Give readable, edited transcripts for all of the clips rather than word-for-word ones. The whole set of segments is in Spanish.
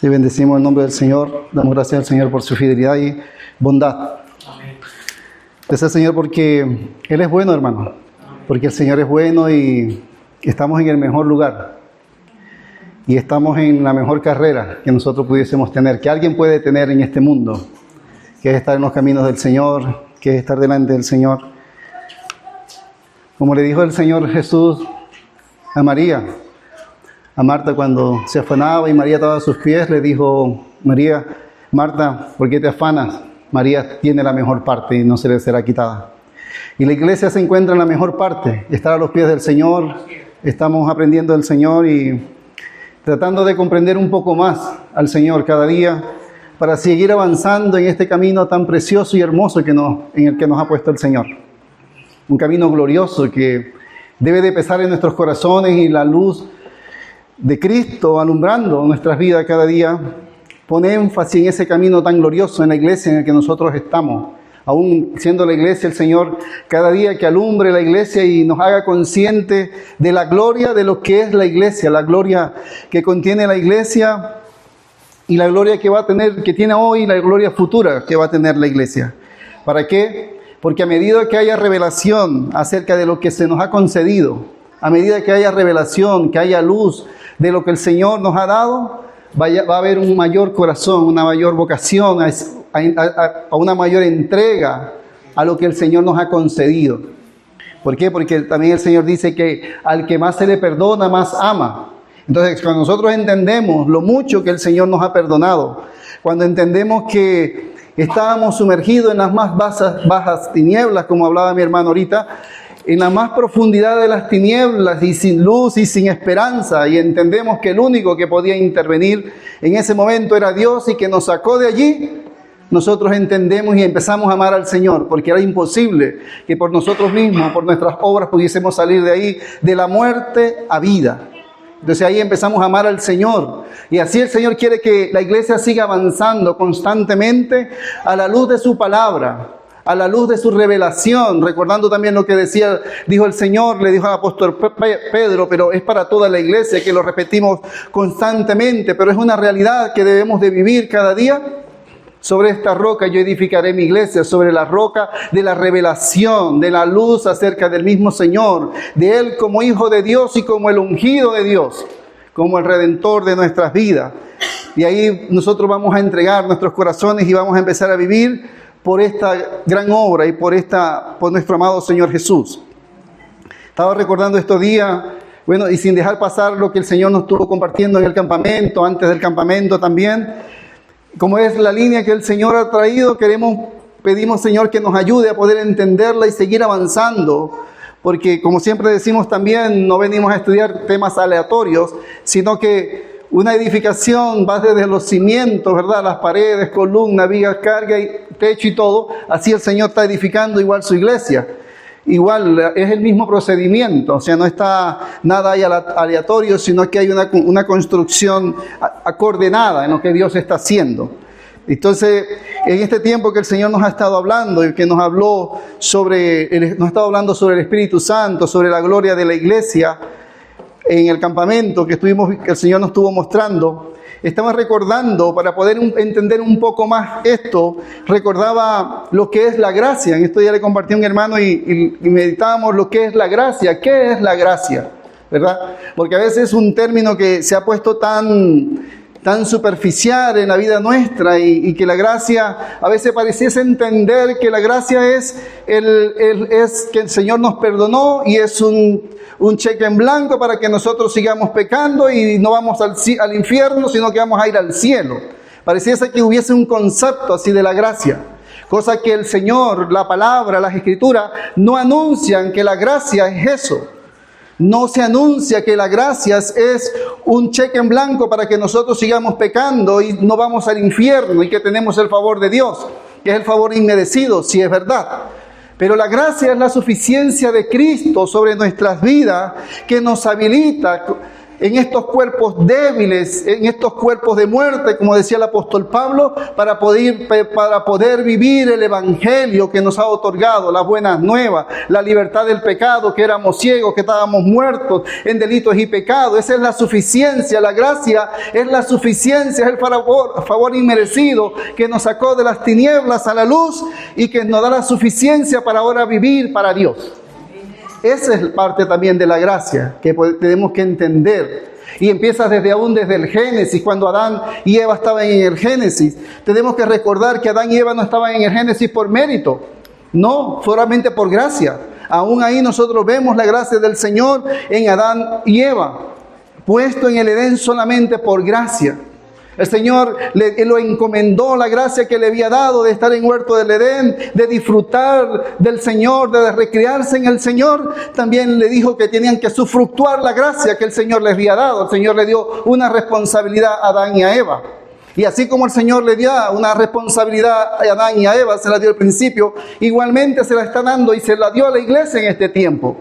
Sí, bendecimos el nombre del Señor, damos gracias al Señor por su fidelidad y bondad. Amén. Gracias al Señor porque Él es bueno, hermano, porque el Señor es bueno y estamos en el mejor lugar y estamos en la mejor carrera que nosotros pudiésemos tener, que alguien puede tener en este mundo, que es estar en los caminos del Señor, que es estar delante del Señor. Como le dijo el Señor Jesús a María, a Marta cuando se afanaba y María estaba a sus pies, le dijo: María, Marta, ¿por qué te afanas? María tiene la mejor parte y no se le será quitada. Y la iglesia se encuentra en la mejor parte, estar a los pies del Señor. Estamos aprendiendo del Señor y tratando de comprender un poco más al Señor cada día para seguir avanzando en este camino tan precioso y hermoso en el que nos ha puesto el Señor. Un camino glorioso que debe de pesar en nuestros corazones, y la luz de Cristo alumbrando nuestras vidas cada día pone énfasis en ese camino tan glorioso en la iglesia en el que nosotros estamos. Aún siendo la iglesia, el Señor cada día que alumbre la iglesia y nos haga conscientes de la gloria de lo que es la iglesia, la gloria que contiene la iglesia y la gloria que va a tener, que tiene hoy, la gloria futura que va a tener la iglesia. ¿Para qué? Porque a medida que haya revelación acerca de lo que se nos ha concedido, a medida que haya revelación, que haya luz de lo que el Señor nos ha dado, va a haber un mayor corazón, una mayor vocación, a una mayor entrega a lo que el Señor nos ha concedido. ¿Por qué? Porque también el Señor dice que al que más se le perdona, más ama. Entonces, cuando nosotros entendemos lo mucho que el Señor nos ha perdonado, cuando entendemos que estábamos sumergidos en las más bajas tinieblas, como hablaba mi hermano ahorita, en la más profundidad de las tinieblas y sin luz y sin esperanza, y entendemos que el único que podía intervenir en ese momento era Dios y que nos sacó de allí, nosotros entendemos y empezamos a amar al Señor, porque era imposible que por nosotros mismos, por nuestras obras, pudiésemos salir de ahí, de la muerte a vida. Entonces ahí empezamos a amar al Señor, y así el Señor quiere que la iglesia siga avanzando constantemente a la luz de su palabra, a la luz de su revelación, recordando también lo que dijo el Señor, le dijo al apóstol Pedro, pero es para toda la iglesia, que lo repetimos constantemente, pero es una realidad que debemos de vivir cada día. Sobre esta roca yo edificaré mi iglesia, sobre la roca de la revelación, de la luz acerca del mismo Señor, de Él como Hijo de Dios y como el ungido de Dios, como el Redentor de nuestras vidas. Y ahí nosotros vamos a entregar nuestros corazones y vamos a empezar a vivir por esta gran obra y por nuestro amado Señor Jesús. Estaba recordando estos días, bueno, y sin dejar pasar lo que el Señor nos estuvo compartiendo en el campamento, antes del campamento también. Como es la línea que el Señor ha traído, pedimos, Señor, que nos ayude a poder entenderla y seguir avanzando. Porque, como siempre decimos también, no venimos a estudiar temas aleatorios, sino que una edificación va desde los cimientos, ¿verdad? Las paredes, columnas, vigas, carga, y techo y todo. Así el Señor está edificando igual su iglesia. Igual es el mismo procedimiento, o sea, no está nada ahí aleatorio, sino que hay una construcción coordenada en lo que Dios está haciendo. Entonces, en este tiempo que el Señor nos ha estado hablando y que nos ha estado hablando sobre el Espíritu Santo, sobre la gloria de la iglesia, en el campamento que el Señor nos estuvo mostrando, estamos recordando, para poder entender un poco más esto, recordaba lo que es la gracia. En esto ya le compartí a un hermano y meditábamos lo que es la gracia. ¿Qué es la gracia? ¿Verdad? Porque a veces es un término que se ha puesto tan superficial en la vida nuestra, y que la gracia a veces pareciese entender que la gracia es que el Señor nos perdonó y es un cheque en blanco para que nosotros sigamos pecando y no vamos al infierno, sino que vamos a ir al cielo. Pareciese que hubiese un concepto así de la gracia, cosa que el Señor, la palabra, las escrituras no anuncian que la gracia es eso. No se anuncia que la gracia es un cheque en blanco para que nosotros sigamos pecando y no vamos al infierno y que tenemos el favor de Dios, que es el favor inmerecido, si es verdad. Pero la gracia es la suficiencia de Cristo sobre nuestras vidas, que nos habilita en estos cuerpos débiles, en estos cuerpos de muerte, como decía el apóstol Pablo, para poder vivir el evangelio que nos ha otorgado, las buenas nuevas, la libertad del pecado, que éramos ciegos, que estábamos muertos en delitos y pecados. Esa es la suficiencia, la gracia es la suficiencia, es el favor inmerecido que nos sacó de las tinieblas a la luz y que nos da la suficiencia para ahora vivir para Dios. Esa es parte también de la gracia que tenemos que entender. Y empieza desde el Génesis, cuando Adán y Eva estaban en el Génesis. Tenemos que recordar que Adán y Eva no estaban en el Génesis por mérito, no, solamente por gracia. Aún ahí nosotros vemos la gracia del Señor en Adán y Eva, puesto en el Edén solamente por gracia. El Señor lo encomendó la gracia que le había dado de estar en huerto del Edén, de disfrutar del Señor, de recrearse en el Señor. También le dijo que tenían que sufructuar la gracia que el Señor les había dado. El Señor le dio una responsabilidad a Adán y a Eva. Y así como el Señor le dio una responsabilidad a Adán y a Eva, se la dio al principio, igualmente se la está dando y se la dio a la iglesia en este tiempo.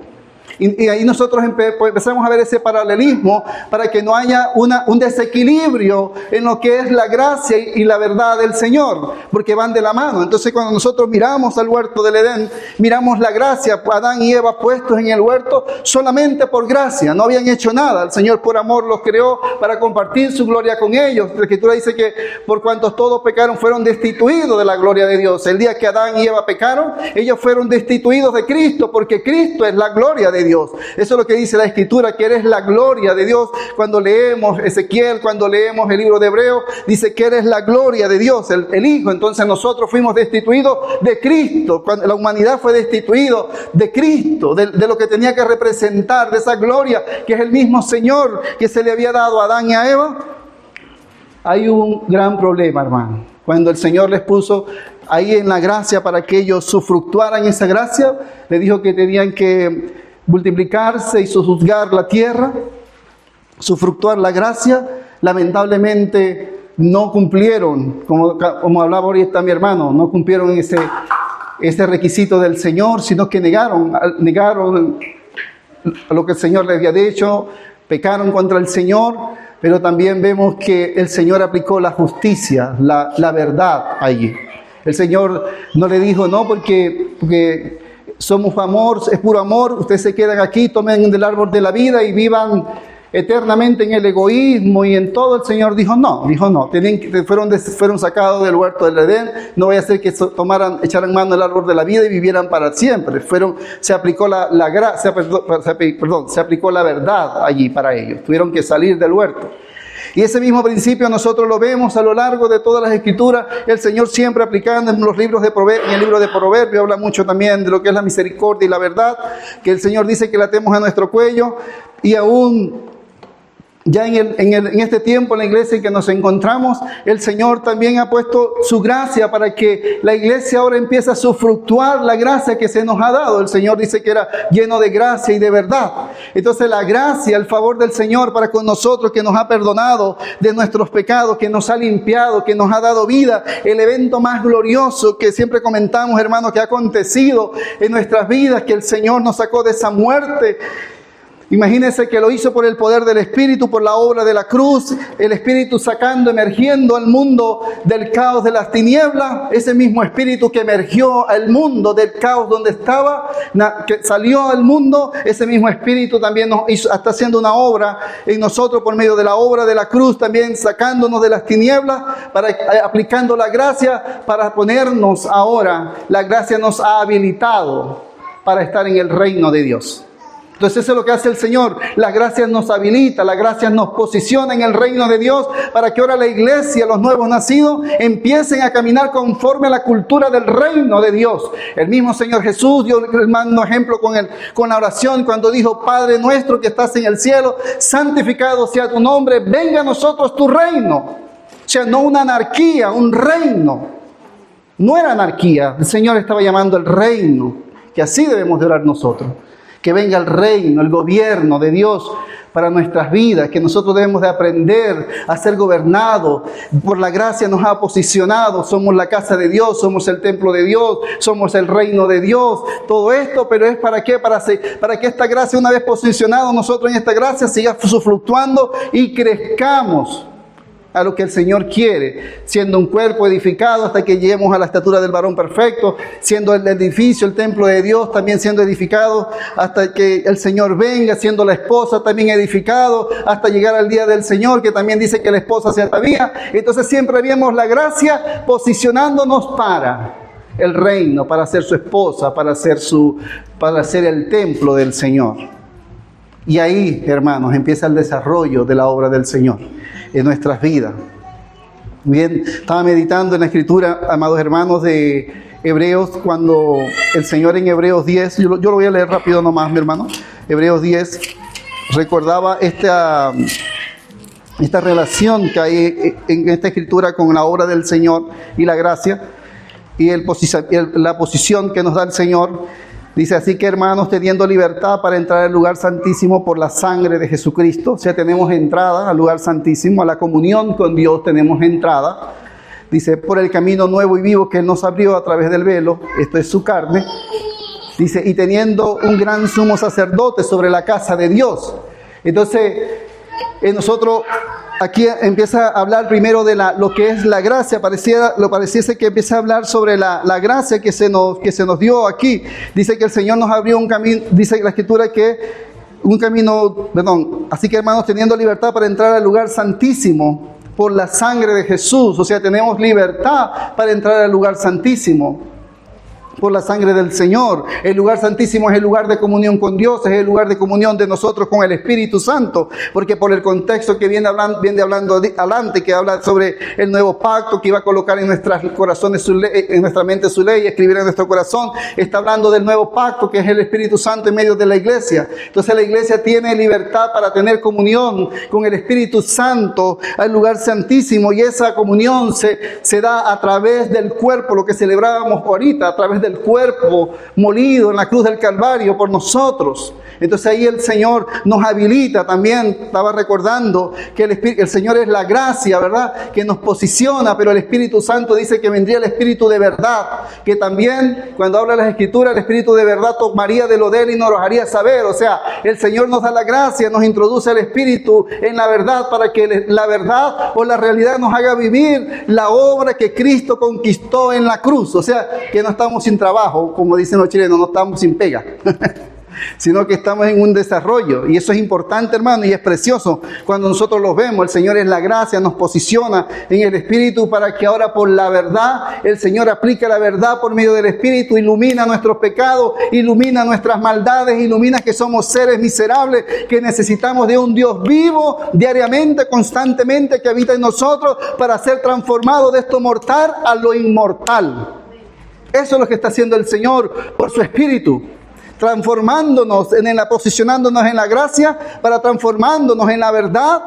Y ahí nosotros empezamos a ver ese paralelismo para que no haya un desequilibrio en lo que es la gracia y la verdad del Señor, porque van de la mano. Entonces cuando nosotros miramos al huerto del Edén, miramos la gracia, Adán y Eva puestos en el huerto solamente por gracia, no habían hecho nada. El Señor por amor los creó para compartir su gloria con ellos. La Escritura dice que por cuantos todos pecaron fueron destituidos de la gloria de Dios. El día que Adán y Eva pecaron, ellos fueron destituidos de Cristo, porque Cristo es la gloria de Dios. Eso es lo que dice la Escritura, que eres la gloria de Dios. Cuando leemos Ezequiel, cuando leemos el libro de Hebreos, dice que eres la gloria de Dios, el Hijo. Entonces nosotros fuimos destituidos de Cristo. Cuando la humanidad fue destituida de Cristo, de lo que tenía que representar, de esa gloria que es el mismo Señor que se le había dado a Adán y a Eva. Hay un gran problema, hermano. Cuando el Señor les puso ahí en la gracia para que ellos sufructuaran esa gracia, le dijo que tenían que multiplicarse y sojuzgar la tierra, sufructuar la gracia. Lamentablemente no cumplieron, como hablaba ahorita mi hermano, no cumplieron ese requisito del Señor, sino que negaron lo que el Señor les había dicho, pecaron contra el Señor. Pero también vemos que el Señor aplicó la justicia, la verdad allí. El Señor no le dijo, no, porque somos amor, es puro amor, ustedes se quedan aquí, tomen del árbol de la vida y vivan eternamente en el egoísmo y en todo. El Señor dijo no, fueron sacados del huerto del Edén. No vaya a ser que echaran mano del árbol de la vida y vivieran para siempre. Se aplicó se aplicó la verdad allí para ellos. Tuvieron que salir del huerto. Y ese mismo principio nosotros lo vemos a lo largo de todas las Escrituras. El Señor siempre aplicando en los libros de Proverbios, en el libro de Proverbios habla mucho también de lo que es la misericordia y la verdad, que el Señor dice que la tenemos a nuestro cuello. Y aún ya en este tiempo en la iglesia en que nos encontramos, el Señor también ha puesto su gracia para que la iglesia ahora empiece a sufructuar la gracia que se nos ha dado. El Señor dice que era lleno de gracia y de verdad. Entonces la gracia, el favor del Señor para con nosotros, que nos ha perdonado de nuestros pecados, que nos ha limpiado, que nos ha dado vida, el evento más glorioso que siempre comentamos, hermanos, que ha acontecido en nuestras vidas, que el Señor nos sacó de esa muerte. Imagínense que lo hizo por el poder del Espíritu, por la obra de la cruz, el Espíritu emergiendo al mundo del caos de las tinieblas. Ese mismo Espíritu que emergió al mundo del caos donde estaba, que salió al mundo, ese mismo Espíritu también está haciendo una obra en nosotros por medio de la obra de la cruz, también sacándonos de las tinieblas, aplicando la gracia para ponernos ahora. La gracia nos ha habilitado para estar en el reino de Dios. Entonces eso es lo que hace el Señor. La gracia nos habilita, la gracia nos posiciona en el reino de Dios para que ahora la iglesia, los nuevos nacidos, empiecen a caminar conforme a la cultura del reino de Dios. El mismo Señor Jesús dio el mando ejemplo con la oración cuando dijo: Padre nuestro que estás en el cielo, santificado sea tu nombre, venga a nosotros tu reino. O sea, no una anarquía, un reino. No era anarquía, el Señor estaba llamando el reino, que así debemos de orar nosotros. Que venga el reino, el gobierno de Dios para nuestras vidas, que nosotros debemos de aprender a ser gobernados. Por la gracia nos ha posicionado, somos la casa de Dios, somos el templo de Dios, somos el reino de Dios. Todo esto, pero es para qué, para que esta gracia, una vez posicionado nosotros en esta gracia, siga fluctuando y crezcamos a lo que el Señor quiere, siendo un cuerpo edificado hasta que lleguemos a la estatura del varón perfecto, siendo el edificio, el templo de Dios también siendo edificado hasta que el Señor venga, siendo la esposa también edificado hasta llegar al día del Señor, que también dice que la esposa se ataría. Entonces siempre vemos la gracia posicionándonos para el reino, para ser su esposa, para ser el templo del Señor. Y ahí, hermanos, empieza el desarrollo de la obra del Señor en nuestras vidas. Bien, estaba meditando en la escritura, amados hermanos, de Hebreos, cuando el Señor en Hebreos 10, yo lo voy a leer rápido nomás, mi hermano. Hebreos 10, recordaba esta relación que hay en esta escritura con la obra del Señor y la gracia, y la posición que nos da el Señor. Dice: así que, hermanos, teniendo libertad para entrar al lugar santísimo por la sangre de Jesucristo, o sea, tenemos entrada al lugar santísimo, a la comunión con Dios tenemos entrada. Dice: por el camino nuevo y vivo que Él nos abrió a través del velo, esto es su carne. Dice: y teniendo un gran sumo sacerdote sobre la casa de Dios. Entonces, nosotros aquí empieza a hablar primero de lo que es la gracia. Pareciese que empieza a hablar sobre la gracia que se nos dio aquí. Dice que el Señor nos abrió un camino, dice la Escritura que así que, hermanos, teniendo libertad para entrar al lugar santísimo por la sangre de Jesús. O sea, tenemos libertad para entrar al lugar santísimo por la sangre del Señor. El lugar santísimo es el lugar de comunión con Dios, es el lugar de comunión de nosotros con el Espíritu Santo, porque por el contexto que viene hablando adelante, que habla sobre el nuevo pacto que iba a colocar en nuestros corazones su ley, en nuestra mente su ley, escribir en nuestro corazón, está hablando del nuevo pacto que es el Espíritu Santo en medio de la iglesia. Entonces la iglesia tiene libertad para tener comunión con el Espíritu Santo al lugar santísimo, y esa comunión se da a través del cuerpo, lo que celebrábamos ahorita, a través del cuerpo molido en la cruz del Calvario por nosotros. Entonces ahí el Señor nos habilita también. Estaba recordando que el Señor es la gracia, ¿verdad?, que nos posiciona, pero el Espíritu Santo dice que vendría el Espíritu de verdad, que también cuando habla las Escrituras, el Espíritu de verdad tomaría de lo de Él y nos lo haría saber. O sea, el Señor nos da la gracia, nos introduce el Espíritu en la verdad para que la verdad o la realidad nos haga vivir la obra que Cristo conquistó en la cruz. O sea, que no estamos sin trabajo, como dicen los chilenos, no estamos sin pega, sino que estamos en un desarrollo, y eso es importante, hermano, y es precioso cuando nosotros los vemos. El Señor es la gracia, nos posiciona en el Espíritu para que ahora por la verdad, el Señor aplica la verdad por medio del Espíritu, ilumina nuestros pecados, ilumina nuestras maldades, ilumina que somos seres miserables, que necesitamos de un Dios vivo diariamente, constantemente, que habita en nosotros para ser transformados de esto mortal a lo inmortal. Eso es lo que está haciendo el Señor por su Espíritu, posicionándonos en la gracia para transformándonos en la verdad,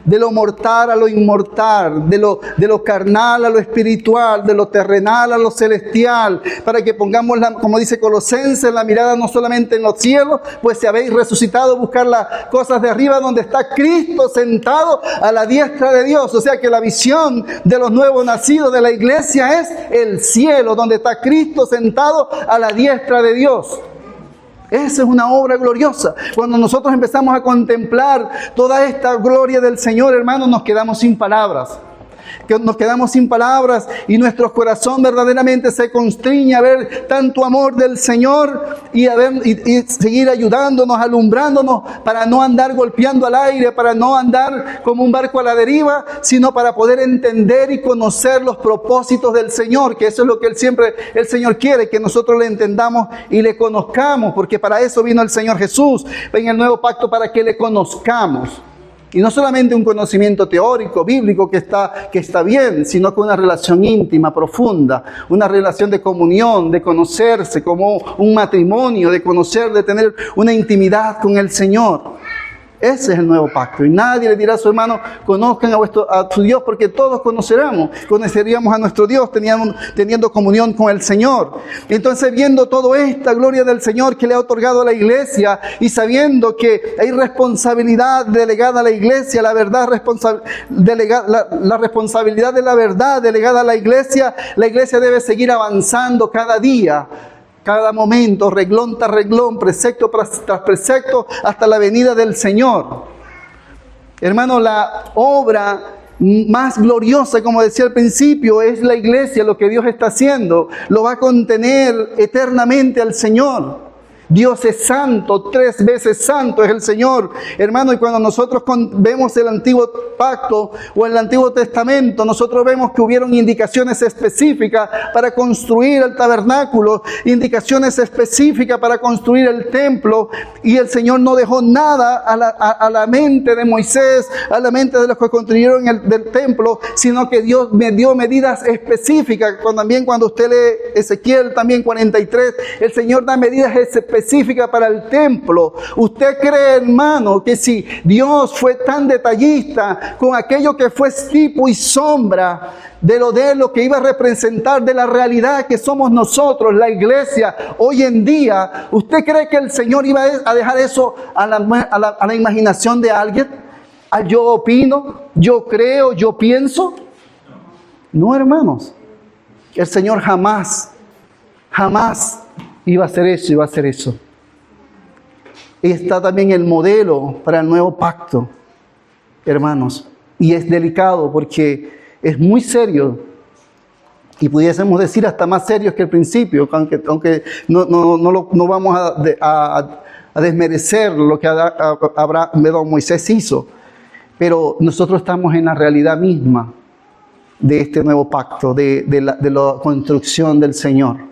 de lo mortal a lo inmortal, de lo carnal a lo espiritual, de lo terrenal a lo celestial, para que pongamos, como dice Colosenses, la mirada no solamente en los cielos, pues si habéis resucitado, buscar las cosas de arriba donde está Cristo sentado a la diestra de Dios. O sea que la visión de los nuevos nacidos de la iglesia es el cielo, donde está Cristo sentado a la diestra de Dios. Esa es una obra gloriosa. Cuando nosotros empezamos a contemplar toda esta gloria del Señor, hermanos, nos quedamos sin palabras. Nos quedamos sin palabras y nuestro corazón verdaderamente se constriñe a ver tanto amor del Señor y seguir ayudándonos, alumbrándonos para no andar golpeando al aire, para no andar como un barco a la deriva, sino para poder entender y conocer los propósitos del Señor, que eso es lo que el Señor quiere, que nosotros le entendamos y le conozcamos, porque para eso vino el Señor Jesús en el nuevo pacto, para que le conozcamos. Y no solamente un conocimiento teórico, bíblico, que está bien, sino con una relación íntima, profunda, una relación de comunión, de conocerse como un matrimonio, de conocer, de tener una intimidad con el Señor. Ese es el nuevo pacto. Y nadie le dirá a su hermano, conozcan a su Dios, porque todos conoceríamos a nuestro Dios teniendo comunión con el Señor. Entonces, viendo toda esta gloria del Señor que le ha otorgado a la iglesia y sabiendo que hay responsabilidad delegada a la iglesia, la responsabilidad de la verdad delegada a la iglesia debe seguir avanzando cada día, cada momento, reglón tras reglón, precepto tras precepto, hasta la venida del Señor. Hermano, la obra más gloriosa, como decía al principio, es la iglesia. Lo que Dios está haciendo lo va a contener eternamente al Señor. Dios es santo, 3 veces santo es el Señor. Hermano, y cuando nosotros vemos el Antiguo Pacto o el Antiguo Testamento, nosotros vemos que hubieron indicaciones específicas para construir el tabernáculo, indicaciones específicas para construir el templo, y el Señor no dejó nada a la mente de Moisés, a la mente de los que construyeron del templo, sino que Dios me dio medidas específicas. Cuando usted lee Ezequiel también 43, el Señor da medidas específica para el templo. ¿Usted cree, hermano, que si Dios fue tan detallista con aquello que fue tipo y sombra de lo que iba a representar de la realidad que somos nosotros, la iglesia, hoy en día, usted cree que el Señor iba a dejar eso a la imaginación de alguien? ¿A yo opino, yo creo, yo pienso? No, hermanos. El Señor jamás iba a hacer eso. Y está también el modelo para el nuevo pacto, hermanos. Y es delicado porque es muy serio. Y pudiésemos decir hasta más serios que el principio, aunque no vamos a desmerecer lo que Moisés hizo. Pero nosotros estamos en la realidad misma de este nuevo pacto, de la construcción del Señor.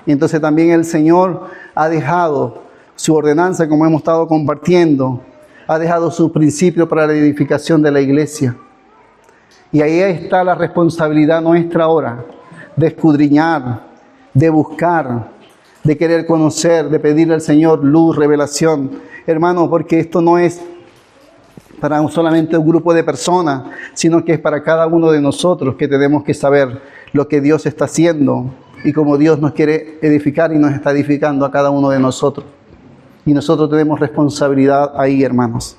Y entonces también el Señor ha dejado su ordenanza, como hemos estado compartiendo, ha dejado su principio para la edificación de la iglesia. Y ahí está la responsabilidad nuestra ahora, de escudriñar, de buscar, de querer conocer, de pedirle al Señor luz, revelación. Hermano, porque esto no es para solamente un grupo de personas, sino que es para cada uno de nosotros, que tenemos que saber lo que Dios está haciendo y cómo Dios nos quiere edificar y nos está edificando a cada uno de nosotros. Y nosotros tenemos responsabilidad ahí, hermanos.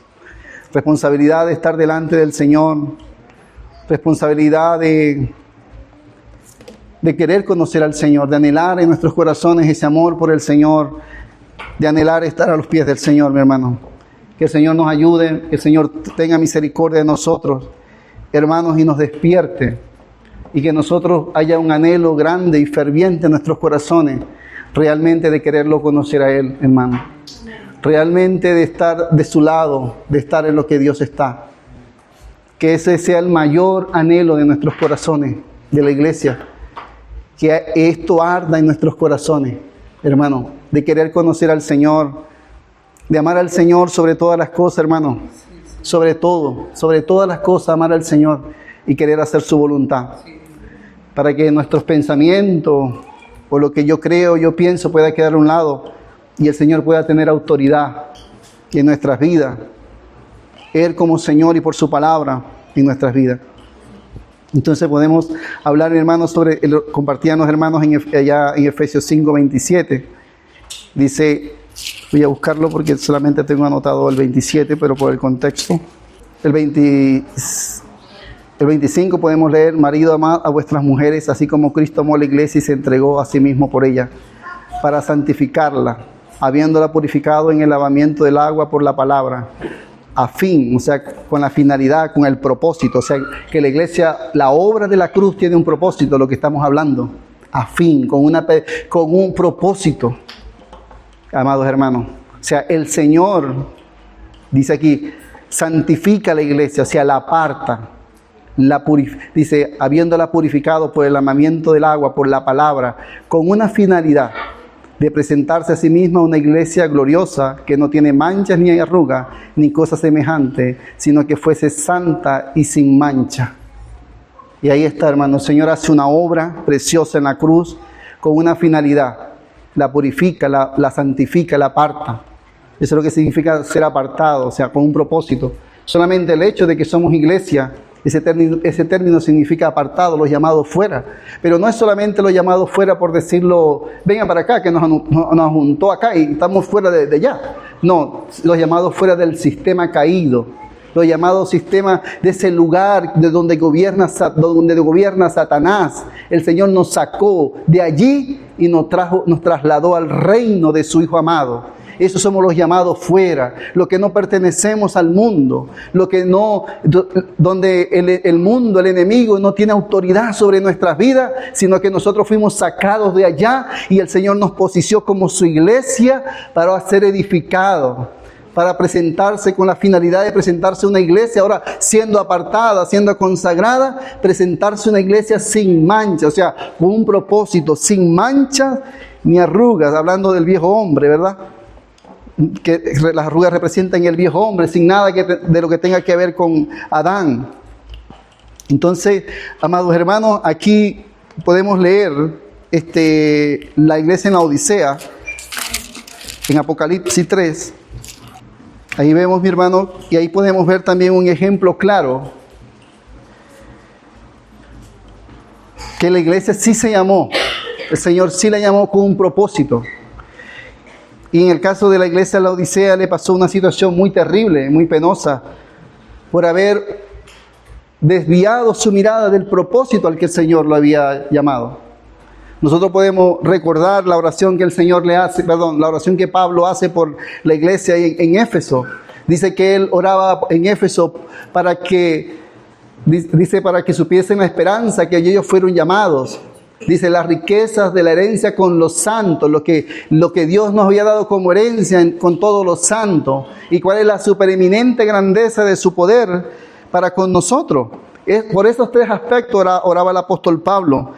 Responsabilidad de estar delante del Señor. Responsabilidad de querer conocer al Señor, de anhelar en nuestros corazones ese amor por el Señor, de anhelar estar a los pies del Señor, mi hermano. Que el Señor nos ayude, que el Señor tenga misericordia de nosotros, hermanos, y nos despierte. Y que nosotros haya un anhelo grande y ferviente en nuestros corazones, realmente de quererlo conocer a Él, hermano. Realmente de estar de su lado, de estar en lo que Dios está. Que ese sea el mayor anhelo de nuestros corazones, de la iglesia. Que esto arda en nuestros corazones, hermano. De querer conocer al Señor, de amar al Señor sobre todas las cosas, hermano. Sobre todas las cosas, amar al Señor y querer hacer su voluntad. Para que nuestros pensamientos o lo que yo creo, yo pienso, pueda quedar a un lado y el Señor pueda tener autoridad en nuestras vidas. Él como Señor y por su palabra en nuestras vidas. Entonces podemos hablar, hermanos, compartían los hermanos allá en Efesios 5:27. Dice, voy a buscarlo porque solamente tengo anotado el 27, pero por el contexto. El 25 podemos leer: marido, amad a vuestras mujeres, así como Cristo amó a la iglesia y se entregó a sí mismo por ella, para santificarla, habiéndola purificado en el lavamiento del agua por la palabra, a fin, o sea, con la finalidad, con el propósito, o sea, que la iglesia, la obra de la cruz tiene un propósito, lo que estamos hablando, a fin, con un propósito, amados hermanos. O sea, el Señor, dice aquí, santifica a la iglesia, o sea, la aparta. Dice, habiéndola purificado por el lavamiento del agua, por la palabra, con una finalidad de presentarse a sí misma una iglesia gloriosa, que no tiene manchas ni arrugas, ni cosa semejante, sino que fuese santa y sin mancha. Y ahí está, hermano, el Señor hace una obra preciosa en la cruz, con una finalidad, la purifica, la santifica, la aparta, Eso es lo que significa ser apartado, o sea, con un propósito. Solamente el hecho de que somos iglesia, ese término significa apartado, los llamados fuera. Pero no es solamente los llamados fuera por decirlo, vengan para acá, que nos juntó acá y estamos fuera de allá. No, los llamados fuera del sistema caído, los llamados sistemas de ese lugar de donde gobierna Satanás. El Señor nos sacó de allí y nos trasladó al reino de su Hijo amado. Esos somos los llamados fuera, los que no pertenecemos al mundo, donde el mundo, el enemigo, no tiene autoridad sobre nuestras vidas, sino que nosotros fuimos sacados de allá y el Señor nos posicionó como su iglesia para ser edificados, para presentarse con la finalidad de presentarse una iglesia, ahora siendo apartada, siendo consagrada, presentarse una iglesia sin mancha, o sea, con un propósito, sin mancha ni arrugas, hablando del viejo hombre, ¿verdad? Que las arrugas representan el viejo hombre, sin nada de lo que tenga que ver con Adán. Entonces, amados hermanos, aquí podemos leer la iglesia en la Odisea, en Apocalipsis 3. Ahí vemos, mi hermano, y ahí podemos ver también un ejemplo claro, que la iglesia sí se llamó, el Señor sí la llamó con un propósito. Y en el caso de la iglesia de la Odisea le pasó una situación muy terrible, muy penosa, por haber desviado su mirada del propósito al que el Señor lo había llamado. Nosotros podemos recordar la oración que el Señor la oración que Pablo hace por la iglesia en Éfeso. Dice que él oraba en Éfeso para que supiesen la esperanza que ellos fueron llamados. Dice, las riquezas de la herencia con los santos, lo que Dios nos había dado como herencia con todos los santos. Y cuál es la supereminente grandeza de su poder para con nosotros. Por esos tres aspectos oraba el apóstol Pablo.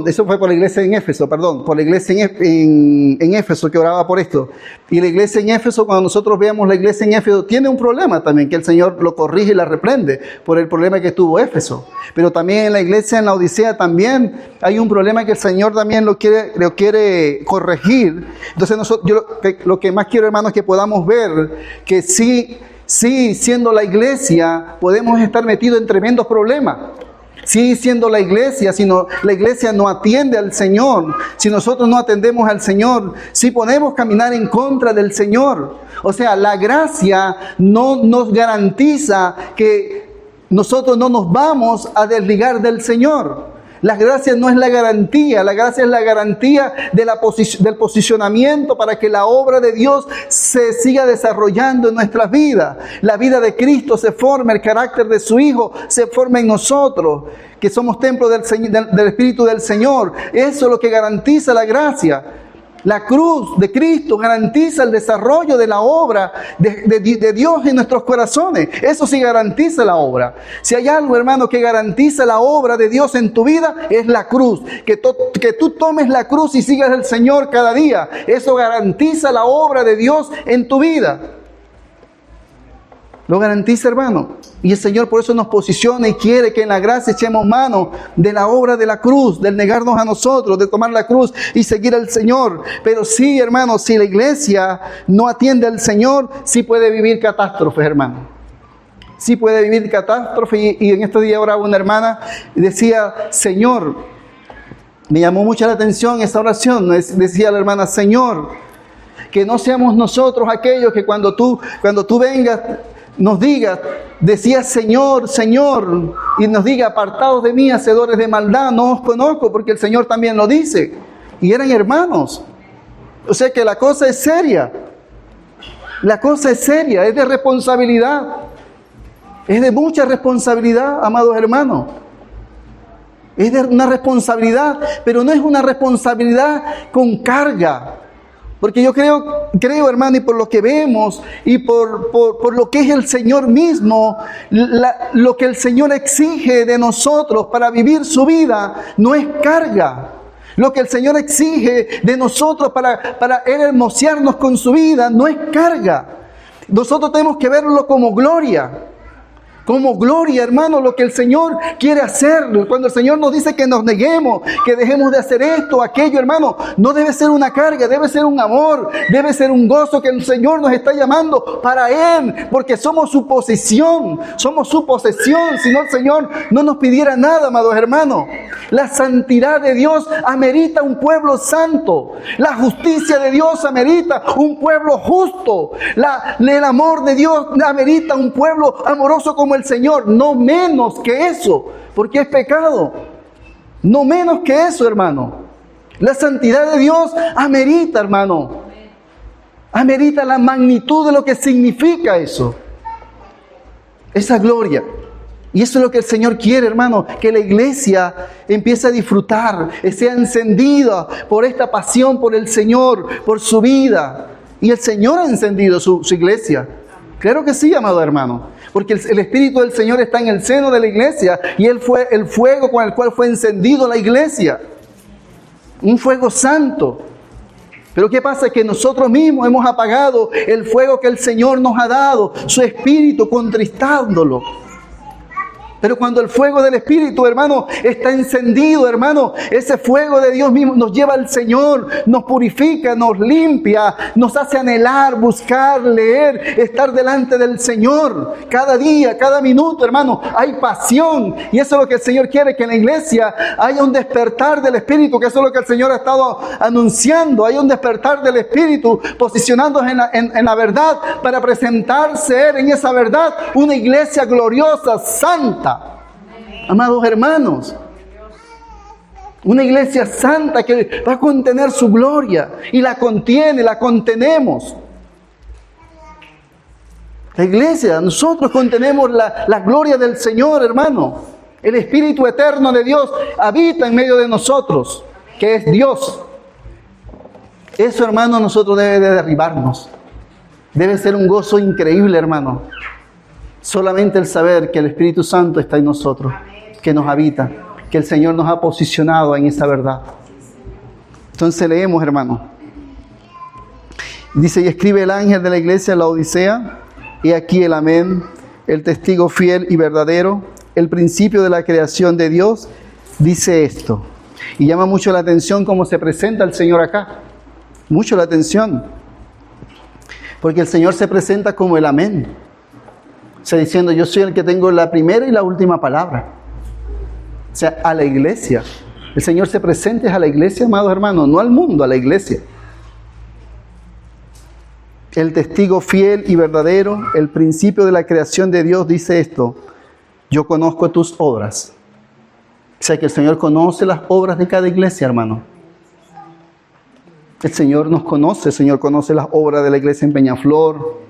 Eso fue por la iglesia en Éfeso, por la iglesia en Éfeso que oraba por esto. Y la iglesia en Éfeso, cuando nosotros veamos la iglesia en Éfeso, tiene un problema también, que el Señor lo corrige y la reprende por el problema que tuvo Éfeso. Pero también en la iglesia en la Odisea también hay un problema que el Señor también lo quiere corregir. Entonces lo que más quiero, hermanos, es que podamos ver que sí, siendo la iglesia, podemos estar metidos en tremendos problemas. Sí, siendo la iglesia, si la iglesia no atiende al Señor, si nosotros no atendemos al Señor, si podemos caminar en contra del Señor. O sea, la gracia no nos garantiza que nosotros no nos vamos a desligar del Señor. La gracia no es la garantía es la garantía del posicionamiento para que la obra de Dios se siga desarrollando en nuestras vidas. La vida de Cristo se forma, el carácter de su Hijo se forma en nosotros, que somos templo del Espíritu del Señor. Eso es lo que garantiza la gracia. La cruz de Cristo garantiza el desarrollo de la obra de Dios en nuestros corazones. Eso sí garantiza la obra. Si hay algo, hermano, que garantiza la obra de Dios en tu vida, es la cruz. Que tú tomes la cruz y sigas al Señor cada día. Eso garantiza la obra de Dios en tu vida. Lo garantiza, hermano. Y el Señor por eso nos posiciona y quiere que en la gracia echemos mano de la obra de la cruz, del negarnos a nosotros, de tomar la cruz y seguir al Señor. Pero sí, hermano, si la iglesia no atiende al Señor, sí puede vivir catástrofes, hermano. Sí puede vivir catástrofe. Y en este día oraba una hermana y decía, Señor, me llamó mucho la atención esa oración. Decía la hermana, Señor, que no seamos nosotros aquellos que cuando tú vengas, nos diga, decía Señor, Señor, y nos diga, apartados de mí, hacedores de maldad, no os conozco, porque el Señor también lo dice. Y eran hermanos. O sea que la cosa es seria. La cosa es seria, es de responsabilidad. Es de mucha responsabilidad, amados hermanos. Es de una responsabilidad, pero no es una responsabilidad con carga. Porque yo creo, hermano, y por lo que vemos, y por lo que es el Señor mismo, lo que el Señor exige de nosotros para vivir su vida, no es carga. Lo que el Señor exige de nosotros para Él hermosearnos con su vida, no es carga. Nosotros tenemos que verlo como gloria. como gloria, hermano, lo que el Señor quiere hacer. Cuando el Señor nos dice que nos neguemos, que dejemos de hacer esto, aquello, hermano, no debe ser una carga, debe ser un amor, debe ser un gozo que el Señor nos está llamando para Él, porque somos su posesión, somos su posesión. Si no, el Señor no nos pidiera nada, amados hermanos. La santidad de Dios amerita un pueblo santo. La justicia de Dios amerita un pueblo justo. El amor de Dios amerita un pueblo amoroso como el Señor. No menos que eso, porque es pecado. No menos que eso, hermano. La santidad de Dios amerita, hermano. Amerita la magnitud de lo que significa eso. Esa gloria. Y eso es lo que el Señor quiere, hermano, que la iglesia empiece a disfrutar, sea encendida por esta pasión por el Señor, por su vida. Y el Señor ha encendido su iglesia. Claro que sí, amado hermano, porque el Espíritu del Señor está en el seno de la iglesia y Él fue el fuego con el cual fue encendido la iglesia. Un fuego santo. Pero ¿qué pasa? Que nosotros mismos hemos apagado el fuego que el Señor nos ha dado, su Espíritu, contristándolo. Pero cuando el fuego del Espíritu, hermano, está encendido, hermano, ese fuego de Dios mismo nos lleva al Señor, nos purifica, nos limpia, nos hace anhelar, buscar, leer, estar delante del Señor. Cada día, cada minuto, hermano, hay pasión. Y eso es lo que el Señor quiere, que en la iglesia haya un despertar del Espíritu, que eso es lo que el Señor ha estado anunciando. Hay un despertar del Espíritu, posicionándose en la verdad, para presentarse en esa verdad una iglesia gloriosa, santa. Amados hermanos, una iglesia santa que va a contener su gloria y la contiene, la contenemos. La iglesia, nosotros contenemos la gloria del Señor, hermano. El Espíritu eterno de Dios habita en medio de nosotros, que es Dios. Eso, hermano, nosotros debe de derribarnos. Debe ser un gozo increíble, hermano. Solamente el saber que el Espíritu Santo está en nosotros, que nos habita, que el Señor nos ha posicionado en esa verdad. Entonces leemos, hermano. Dice, y escribe el ángel de la iglesia de la Odisea, y aquí el amén, el testigo fiel y verdadero, el principio de la creación de Dios, dice esto. Y llama mucho la atención cómo se presenta el Señor acá. Mucho la atención. Porque el Señor se presenta como el amén. O sea, diciendo, yo soy el que tengo la primera y la última palabra. O sea, a la iglesia. El Señor se presenta a la iglesia, amados hermanos, no al mundo, a la iglesia. El testigo fiel y verdadero, el principio de la creación de Dios, dice esto: yo conozco tus obras. O sea, que el Señor conoce las obras de cada iglesia, hermano. El Señor nos conoce, el Señor conoce las obras de la iglesia en Peñaflor,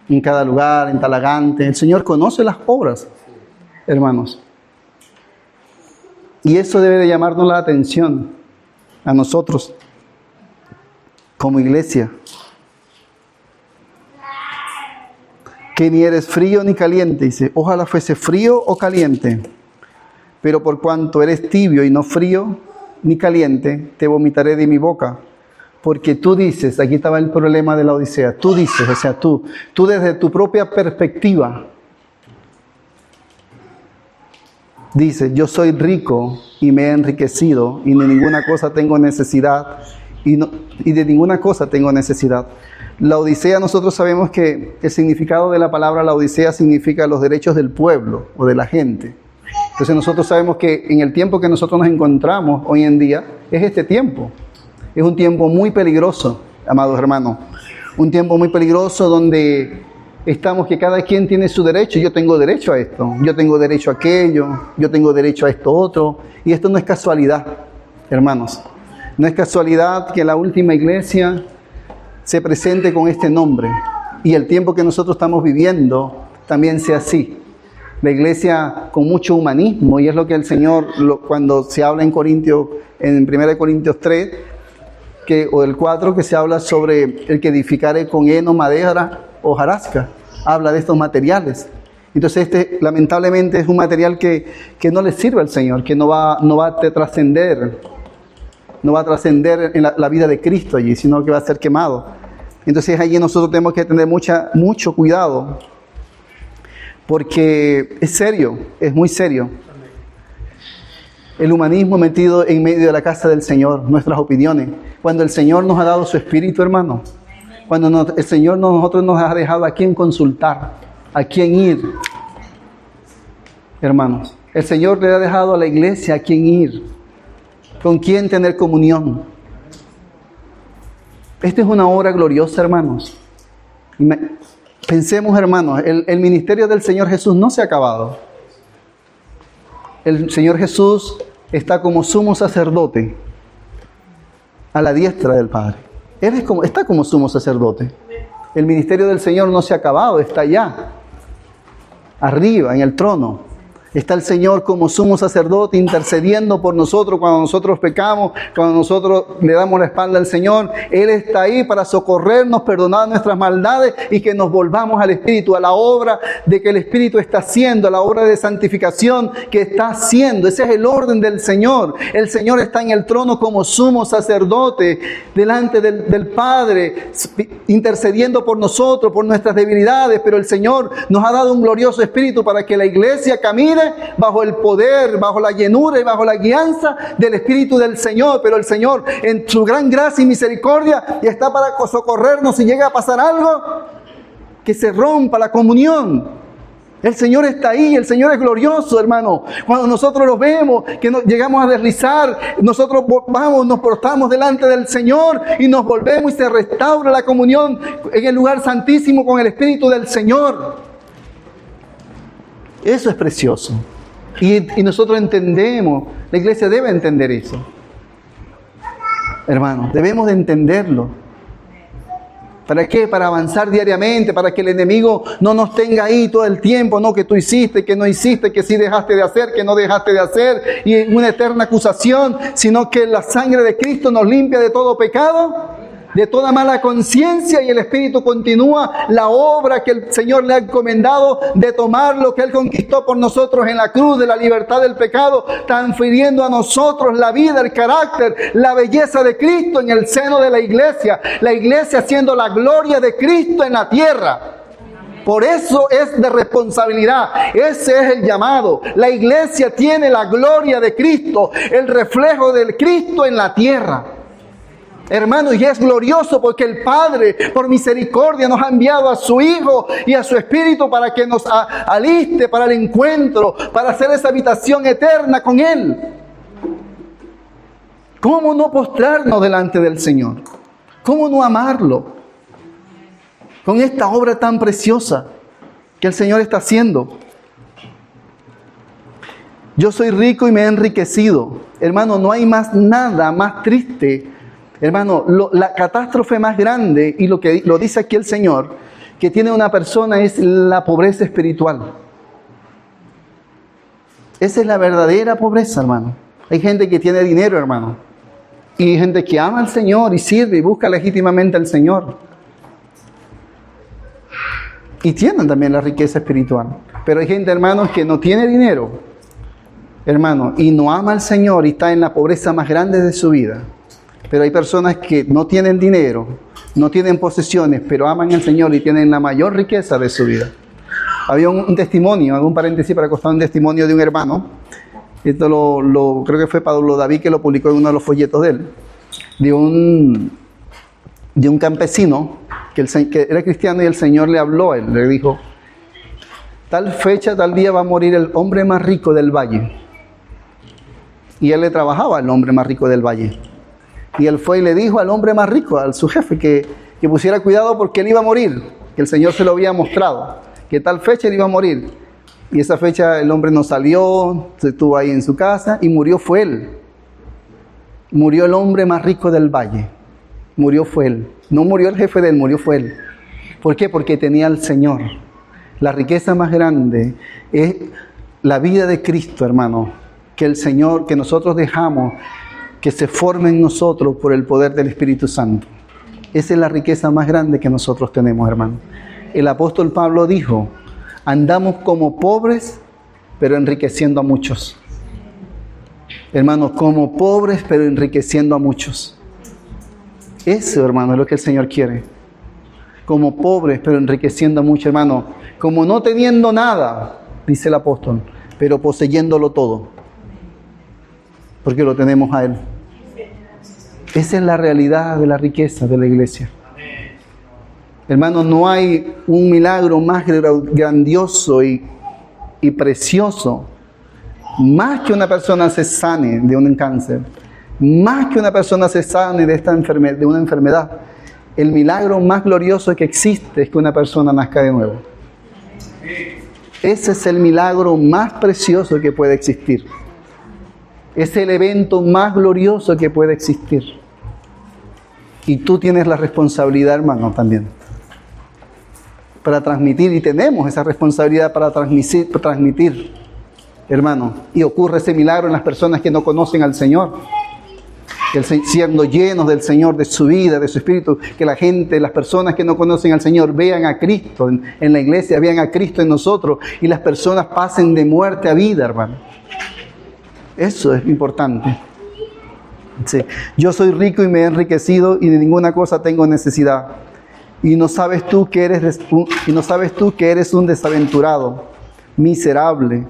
en cada lugar, en Talagante. El Señor conoce las obras, hermanos. Y eso debe de llamarnos la atención a nosotros, como iglesia. Que ni eres frío ni caliente, dice, ojalá fuese frío o caliente. Pero por cuanto eres tibio y no frío ni caliente, te vomitaré de mi boca. Porque tú dices, aquí estaba el problema de la Odisea, tú dices, o sea, tú desde tu propia perspectiva, dices, yo soy rico y me he enriquecido y de ninguna cosa tengo necesidad, y de ninguna cosa tengo necesidad. La Odisea, nosotros sabemos que el significado de la palabra la Odisea significa los derechos del pueblo o de la gente. Entonces nosotros sabemos que en el tiempo que nosotros nos encontramos hoy en día, es este tiempo. Es un tiempo muy peligroso, amados hermanos. Un tiempo muy peligroso donde estamos que cada quien tiene su derecho. Yo tengo derecho a esto, yo tengo derecho a aquello, yo tengo derecho a esto otro. Y esto no es casualidad, hermanos. No es casualidad que la última iglesia se presente con este nombre. Y el tiempo que nosotros estamos viviendo también sea así. La iglesia con mucho humanismo, y es lo que el Señor, cuando se habla en 1 Corintios 3, o el 4, que se habla sobre el que edificare con heno, madera o hojarasca, habla de estos materiales. Entonces lamentablemente es un material que no le sirve al Señor, que no va a trascender en la vida de Cristo allí, sino que va a ser quemado. Entonces allí nosotros tenemos que tener mucho cuidado, porque es serio, es muy serio. El humanismo metido en medio de la casa del Señor, nuestras opiniones. Cuando el Señor nos ha dado su Espíritu, hermano. Cuando el Señor nosotros nos ha dejado a quién consultar, a quién ir. Hermanos, el Señor le ha dejado a la iglesia a quién ir, con quién tener comunión. Esta es una obra gloriosa, hermanos. Pensemos, hermanos, el ministerio del Señor Jesús no se ha acabado. El Señor Jesús está como sumo sacerdote a la diestra del Padre. Él está como sumo sacerdote. El ministerio del Señor no se ha acabado, está allá, arriba, en el trono. Está el Señor como sumo sacerdote intercediendo por nosotros cuando nosotros pecamos, cuando nosotros le damos la espalda al Señor. Él está ahí para socorrernos, perdonar nuestras maldades y que nos volvamos al Espíritu, a la obra de que el Espíritu está haciendo, a la obra de santificación que está haciendo. Ese es el orden del Señor. El Señor está en el trono como sumo sacerdote delante del Padre, intercediendo por nosotros, por nuestras debilidades. Pero el Señor nos ha dado un glorioso Espíritu para que la iglesia camine bajo el poder, bajo la llenura y bajo la guianza del Espíritu del Señor. Pero el Señor, en su gran gracia y misericordia, y está para socorrernos si llega a pasar algo, que se rompa la comunión. El Señor está ahí, el Señor es glorioso, hermano. Cuando nosotros lo vemos, que llegamos a deslizar, nosotros nos portamos delante del Señor y nos volvemos y se restaura la comunión en el lugar santísimo con el Espíritu del Señor. Eso es precioso. Y nosotros entendemos, la iglesia debe entender eso. Hermanos, debemos de entenderlo. ¿Para qué? Para avanzar diariamente, para que el enemigo no nos tenga ahí todo el tiempo, no, que tú hiciste, que no hiciste, que sí dejaste de hacer, que no dejaste de hacer, y en una eterna acusación, sino que la sangre de Cristo nos limpia de todo pecado, de toda mala conciencia, y el Espíritu continúa la obra que el Señor le ha encomendado de tomar lo que Él conquistó por nosotros en la cruz de la libertad del pecado, transfiriendo a nosotros la vida, el carácter, la belleza de Cristo en el seno de la iglesia siendo la gloria de Cristo en la tierra. Por eso es de responsabilidad, ese es el llamado. La iglesia tiene la gloria de Cristo, el reflejo del Cristo en la tierra. Hermanos, y es glorioso porque el Padre, por misericordia, nos ha enviado a su Hijo y a su Espíritu para que nos aliste para el encuentro, para hacer esa habitación eterna con Él. ¿Cómo no postrarnos delante del Señor? ¿Cómo no amarlo? Con esta obra tan preciosa que el Señor está haciendo. Yo soy rico y me he enriquecido. Hermano, no hay nada más triste. Hermano, la catástrofe más grande, y lo que lo dice aquí el Señor, que tiene una persona es la pobreza espiritual. Esa es la verdadera pobreza, hermano. Hay gente que tiene dinero, hermano, y hay gente que ama al Señor y sirve y busca legítimamente al Señor. Y tienen también la riqueza espiritual. Pero hay gente, hermanos, que no tiene dinero, hermano, y no ama al Señor y está en la pobreza más grande de su vida. Pero hay personas que no tienen dinero, no tienen posesiones, pero aman al Señor y tienen la mayor riqueza de su vida. Había un testimonio, hago un paréntesis para contar un testimonio de un hermano. Esto creo que fue Pablo David que lo publicó en uno de los folletos de él. De un campesino que era cristiano y el Señor le habló a él. Le dijo, tal fecha, tal día va a morir el hombre más rico del valle. Y él le trabajaba al hombre más rico del valle. Y él fue y le dijo al hombre más rico, a su jefe, que pusiera cuidado porque él iba a morir, que el Señor se lo había mostrado, que tal fecha él iba a morir. Y esa fecha el hombre no salió, se estuvo ahí en su casa y murió fue él. Murió el hombre más rico del valle. Murió fue él. No murió el jefe de él, murió fue él. ¿Por qué? Porque tenía al Señor. La riqueza más grande es la vida de Cristo, hermano, que el Señor, que nosotros dejamos que se forme en nosotros por el poder del Espíritu Santo. Esa es la riqueza más grande que nosotros tenemos, hermano. El apóstol Pablo dijo, andamos como pobres, pero enriqueciendo a muchos. Hermanos, como pobres, pero enriqueciendo a muchos. Eso, hermano, es lo que el Señor quiere. como pobres, pero enriqueciendo a muchos, hermanos, como no teniendo nada, dice el apóstol, pero poseyéndolo todo, porque lo tenemos a Él. Esa es la realidad de la riqueza de la iglesia. Hermanos, no hay un milagro más grandioso y precioso, más que una persona se sane de un cáncer, más que una persona se sane de una enfermedad. El milagro más glorioso que existe es que una persona nazca de nuevo. Ese es el milagro más precioso que puede existir. Es el evento más glorioso que puede existir. Y tú tienes la responsabilidad, hermano, también, para transmitir, y tenemos esa responsabilidad para transmitir, hermano. Y ocurre ese milagro en las personas que no conocen al Señor. Siendo llenos del Señor, de su vida, de su Espíritu, que la gente, las personas que no conocen al Señor vean a Cristo en la iglesia, vean a Cristo en nosotros, y las personas pasen de muerte a vida, hermano. Eso es importante. Sí. Yo soy rico y me he enriquecido y de ninguna cosa tengo necesidad. Y no sabes tú que eres un desaventurado, miserable,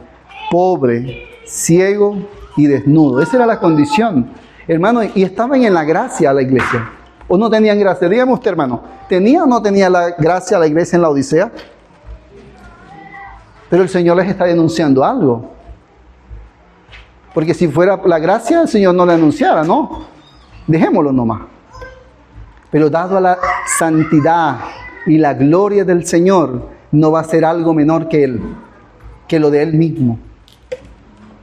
pobre, ciego y desnudo. Esa era la condición, hermano. Y estaban en la gracia a la iglesia. ¿O no tenían gracia? Dígame usted, hermano, ¿tenía o no tenía la gracia a la iglesia en la Odisea? Pero el Señor les está denunciando algo. Porque si fuera la gracia, el Señor no le anunciara, ¿no? Dejémoslo nomás. Pero dado a la santidad y la gloria del Señor, no va a ser algo menor que Él, que lo de Él mismo,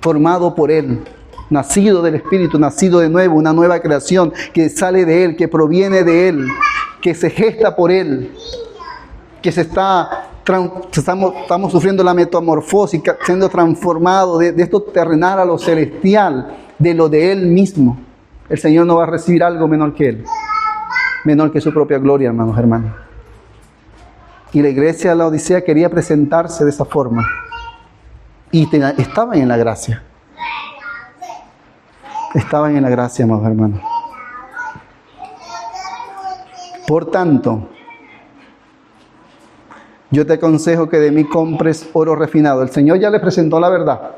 formado por Él, nacido del Espíritu, nacido de nuevo, una nueva creación que sale de Él, que proviene de Él, que se gesta por Él, que estamos sufriendo la metamorfosis, siendo transformados de esto terrenal a lo celestial, de lo de Él mismo. El Señor no va a recibir algo menor que Él, menor que su propia gloria, hermanos. Y la iglesia de la Odisea quería presentarse de esa forma. Y estaban en la gracia. Estaban en la gracia, amados hermanos. Por tanto, yo te aconsejo que de mí compres oro refinado. El Señor ya le presentó la verdad.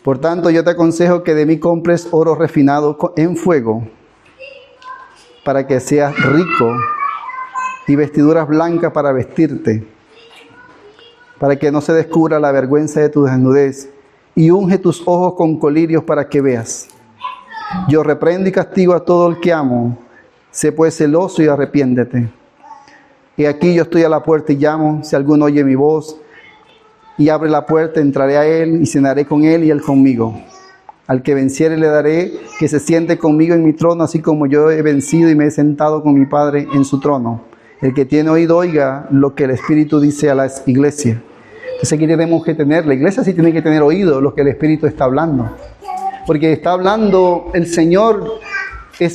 Por tanto, yo te aconsejo que de mí compres oro refinado en fuego, para que seas rico, y vestiduras blancas para vestirte, para que no se descubra la vergüenza de tu desnudez, y unge tus ojos con colirios para que veas. Yo reprendo y castigo a todo el que amo. Sé pues celoso y arrepiéntete. Y aquí yo estoy a la puerta y llamo. Si alguno oye mi voz y abre la puerta, entraré a él y cenaré con él y él conmigo. Al que venciere le daré que se siente conmigo en mi trono, así como yo he vencido y me he sentado con mi Padre en su trono. El que tiene oído, oiga lo que el Espíritu dice a las iglesias. Entonces aquí tenemos que tener, la iglesia sí tiene que tener oído lo que el Espíritu está hablando. Porque está hablando, el Señor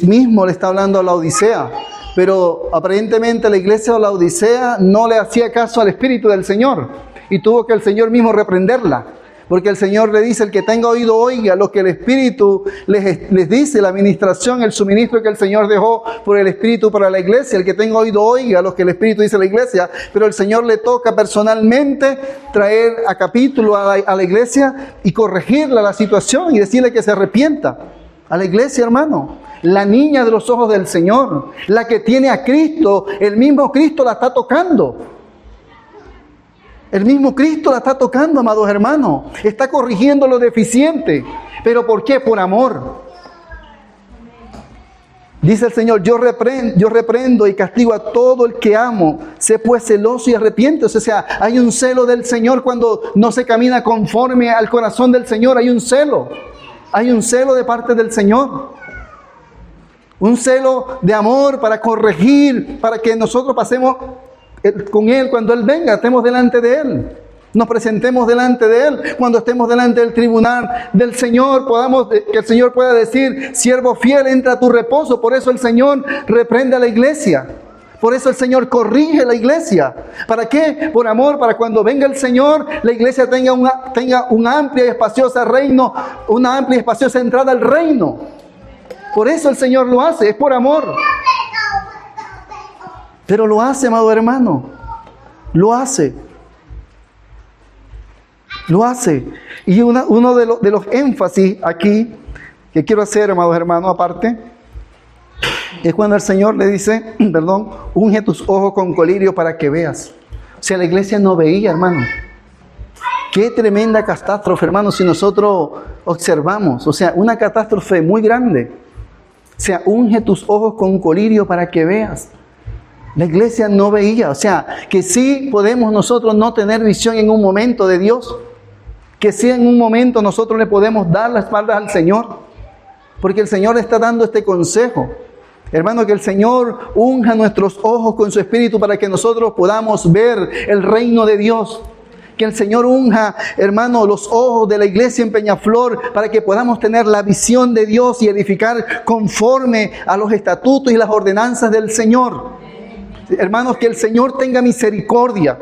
mismo le está hablando a la Odisea. Pero aparentemente la iglesia de la Odisea no le hacía caso al Espíritu del Señor. Y tuvo que el Señor mismo reprenderla. Porque el Señor le dice, el que tenga oído oiga lo que el Espíritu les dice, la administración, el suministro que el Señor dejó por el Espíritu para la iglesia. El que tenga oído oiga lo que el Espíritu dice a la iglesia. Pero el Señor le toca personalmente traer a capítulo a la iglesia y corregirla la situación y decirle que se arrepienta. A la iglesia, hermano. La niña de los ojos del Señor, la que tiene a Cristo, el mismo Cristo la está tocando. El mismo Cristo la está tocando, amados hermanos. Está corrigiendo lo deficiente. ¿Pero por qué? Por amor. Dice el Señor, yo reprendo y castigo a todo el que amo. Sé pues celoso y arrepiéntese. O sea, hay un celo del Señor cuando no se camina conforme al corazón del Señor. Hay un celo. Hay un celo de parte del Señor. Un celo de amor para corregir, para que nosotros pasemos con Él cuando Él venga, estemos delante de Él. Nos presentemos delante de Él. Cuando estemos delante del tribunal del Señor, que el Señor pueda decir, siervo fiel, entra a tu reposo. Por eso el Señor reprende a la iglesia. Por eso el Señor corrige a la iglesia. ¿Para qué? Por amor, para cuando venga el Señor, la iglesia tenga una amplia y espaciosa reino, una amplia y espaciosa entrada al reino. Por eso el Señor lo hace, es por amor. Pero lo hace, amado hermano. Lo hace. Lo hace. Y uno de los énfasis aquí que quiero hacer, amados hermanos, aparte, es cuando el Señor le dice, unge tus ojos con colirio para que veas. O sea, la iglesia no veía, hermano. Qué tremenda catástrofe, hermano, si nosotros observamos. O sea, una catástrofe muy grande. O sea, unge tus ojos con colirio para que veas. La iglesia no veía. O sea, que sí podemos nosotros no tener visión en un momento de Dios. Que sí en un momento nosotros le podemos dar la espalda al Señor. Porque el Señor está dando este consejo. Hermano, que el Señor unja nuestros ojos con su Espíritu para que nosotros podamos ver el reino de Dios. Que el Señor unja, hermano, los ojos de la iglesia en Peñaflor para que podamos tener la visión de Dios y edificar conforme a los estatutos y las ordenanzas del Señor. Hermanos, que el Señor tenga misericordia.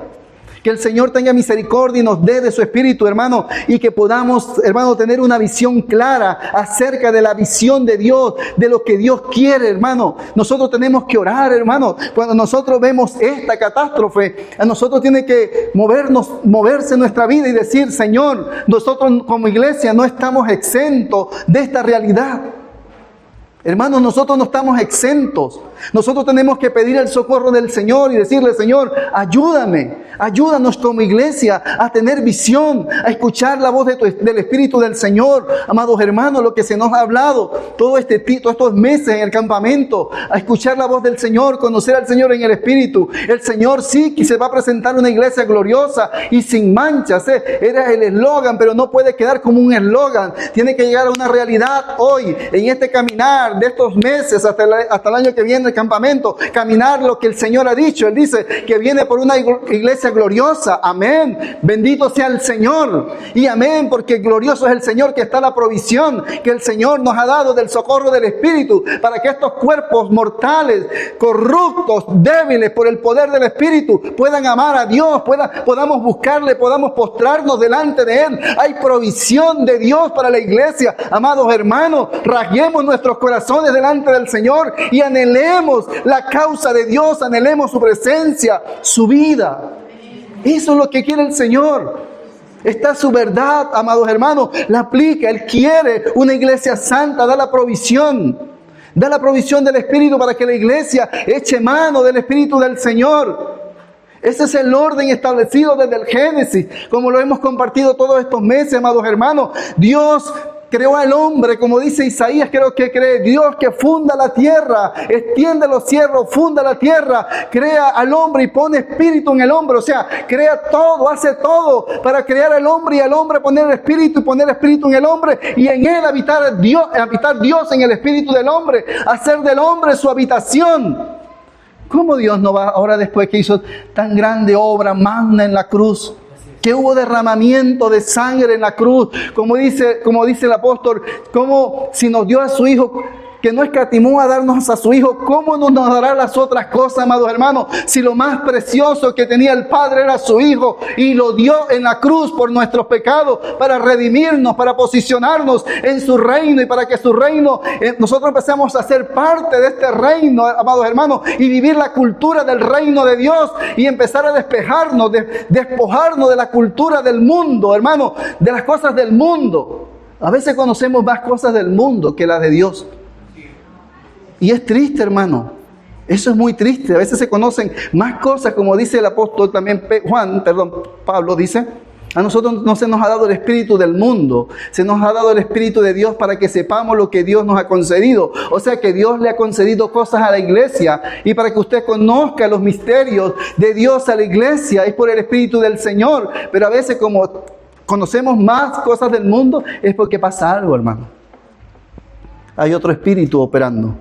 Que el Señor tenga misericordia y nos dé de su Espíritu, hermano, y que podamos, hermano, tener una visión clara acerca de la visión de Dios, de lo que Dios quiere, hermano. Nosotros tenemos que orar, hermano. Cuando nosotros vemos esta catástrofe, a nosotros tiene que moverse nuestra vida y decir, Señor, nosotros como iglesia no estamos exentos de esta realidad. Hermanos, nosotros no estamos exentos. Nosotros tenemos que pedir el socorro del Señor y decirle, Señor, ayúdanos como iglesia a tener visión, a escuchar la voz del Espíritu del Señor. Amados hermanos, lo que se nos ha hablado todos estos meses en el campamento, a escuchar la voz del Señor, conocer al Señor en el Espíritu. El Señor sí que se va a presentar una iglesia gloriosa y sin manchas. Era el eslogan, pero no puede quedar como un eslogan. Tiene que llegar a una realidad hoy, en este caminar de estos meses hasta el año que viene, el campamento, caminar lo que el Señor ha dicho. Él dice que viene por una iglesia gloriosa. Amén. Bendito sea el Señor. Y amén, porque glorioso es el Señor, que está la provisión que el Señor nos ha dado del socorro del Espíritu para que estos cuerpos mortales, corruptos, débiles por el poder del Espíritu, puedan amar a Dios, podamos buscarle, podamos postrarnos delante de Él. Hay provisión de Dios para la iglesia. Amados hermanos, rasguemos nuestros corazones delante del Señor y anhelemos la causa de Dios, anhelemos su presencia, su vida. Eso es lo que quiere el Señor. Está su verdad, amados hermanos, la aplica. Él quiere una iglesia santa, da la provisión del Espíritu para que la iglesia eche mano del Espíritu del Señor. Ese es el orden establecido desde el Génesis, como lo hemos compartido todos estos meses, amados hermanos. Dios creó al hombre, como dice Isaías, creo que cree Dios, que funda la tierra, extiende los cielos, funda la tierra, crea al hombre y pone espíritu en el hombre. O sea, crea todo, hace todo para crear al hombre y al hombre poner espíritu y poner espíritu en el hombre y en él habitar Dios en el espíritu del hombre, hacer del hombre su habitación. ¿Cómo Dios no va ahora, después que hizo tan grande obra magna en la cruz? Que hubo derramamiento de sangre en la cruz, como dice el apóstol, como si nos dio a su Hijo, que no escatimó a darnos a su Hijo, ¿cómo no nos dará las otras cosas, amados hermanos? Si lo más precioso que tenía el Padre era su Hijo, y lo dio en la cruz por nuestros pecados, para redimirnos, para posicionarnos en su reino, y para que su reino, nosotros empecemos a ser parte de este reino, amados hermanos, y vivir la cultura del reino de Dios, y empezar a despojarnos de la cultura del mundo, hermanos, de las cosas del mundo. A veces conocemos más cosas del mundo que las de Dios. Y es triste, hermano. Eso es muy triste. A veces se conocen más cosas, como dice el apóstol también Pablo dice, a nosotros no se nos ha dado el espíritu del mundo, se nos ha dado el espíritu de Dios para que sepamos lo que Dios nos ha concedido. O sea que Dios le ha concedido cosas a la iglesia, y para que usted conozca los misterios de Dios a la iglesia es por el espíritu del Señor. Pero a veces, como conocemos más cosas del mundo, es porque pasa algo, hermano. Hay otro espíritu operando.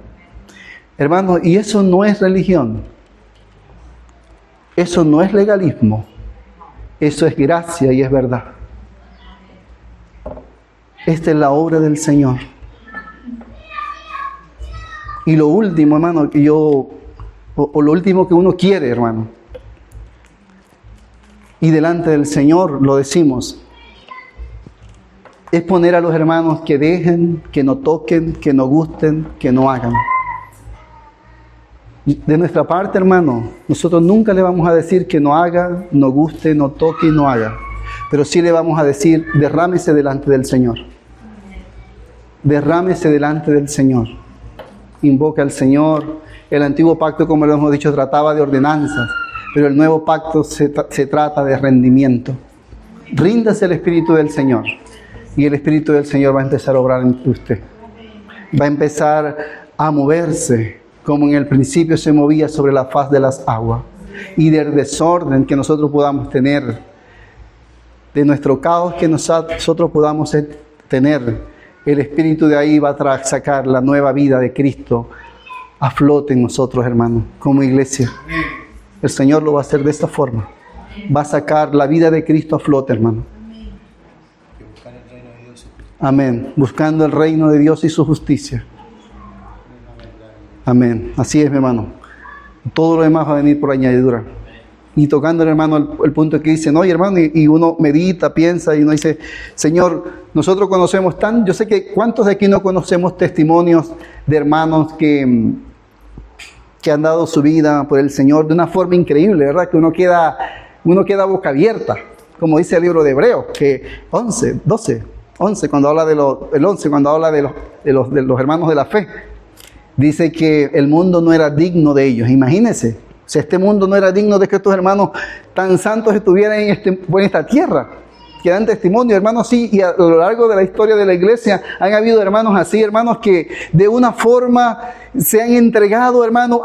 Hermanos, y eso no es religión, eso no es legalismo, eso es gracia y es verdad. Esta es la obra del Señor. Y lo último, hermano, que lo último que uno quiere, hermano, y delante del Señor lo decimos, es poner a los hermanos que dejen, que no toquen, que no gusten, que no hagan. De nuestra parte, hermano, nosotros nunca le vamos a decir que no haga, no guste, no toque y no haga. Pero sí le vamos a decir, derrámese delante del Señor. Derrámese delante del Señor. Invoca al Señor. El antiguo pacto, como lo hemos dicho, trataba de ordenanzas, pero el nuevo pacto se trata de rendimiento. Ríndase al Espíritu del Señor y el Espíritu del Señor va a empezar a obrar en usted. Va a empezar a moverse como en el principio se movía sobre la faz de las aguas. Y del desorden que nosotros podamos tener, de nuestro caos que nosotros podamos tener, el Espíritu de ahí va a sacar la nueva vida de Cristo a flote en nosotros, hermanos, como iglesia. El Señor lo va a hacer de esta forma. Va a sacar la vida de Cristo a flote, hermano. Amén. Buscando el reino de Dios y su justicia. Amén. Así es, mi hermano. Todo lo demás va a venir por añadidura. Y tocando, hermano, el punto que dice, no, y hermano, y uno medita, piensa, y uno dice, Señor, nosotros conocemos yo sé que ¿cuántos de aquí no conocemos testimonios de hermanos que han dado su vida por el Señor de una forma increíble, ¿verdad? Que uno queda boca abierta, como dice el libro de Hebreos, que 11, cuando habla de los hermanos de la fe, dice que el mundo no era digno de ellos. Imagínense, o sea, este mundo no era digno de que estos hermanos tan santos estuvieran en esta tierra, que dan testimonio, hermanos, sí, y a lo largo de la historia de la iglesia han habido hermanos así, hermanos que de una forma se han entregado, hermanos,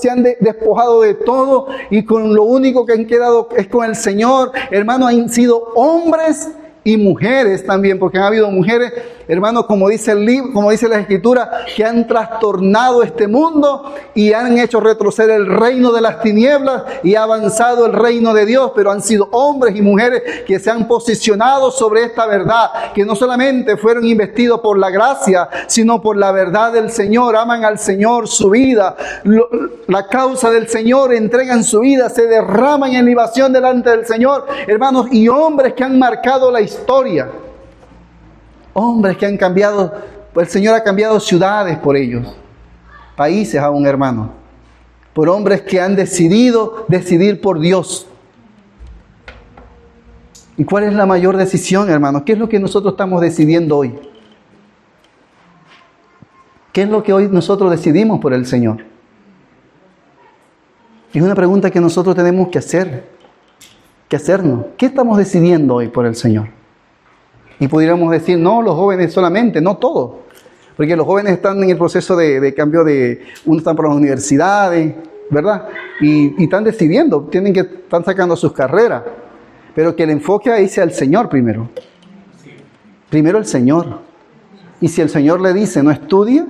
se han despojado de todo y con lo único que han quedado es con el Señor. Hermanos, han sido hombres y mujeres también, porque han habido mujeres, hermanos, como dice el libro, como dice la Escritura, que han trastornado este mundo y han hecho retroceder el reino de las tinieblas y ha avanzado el reino de Dios, pero han sido hombres y mujeres que se han posicionado sobre esta verdad, que no solamente fueron investidos por la gracia, sino por la verdad del Señor, aman al Señor, su vida, la causa del Señor, entregan su vida, se derraman en libación delante del Señor, hermanos, y hombres que han marcado la historia. Hombres que han cambiado, el Señor ha cambiado ciudades por ellos, países aún, hermano, por hombres que han decidir por Dios. ¿Y cuál es la mayor decisión, hermano? ¿Qué es lo que nosotros estamos decidiendo hoy? ¿Qué es lo que hoy nosotros decidimos por el Señor? Es una pregunta que nosotros tenemos que hacernos. ¿Qué estamos decidiendo hoy por el Señor? Y pudiéramos decir, no, los jóvenes solamente, no todos. Porque los jóvenes están en el proceso de cambio unos están por las universidades, ¿verdad? Y están decidiendo, están sacando sus carreras. Pero que el enfoque ahí sea el Señor primero. Primero el Señor. Y si el Señor le dice, no estudie,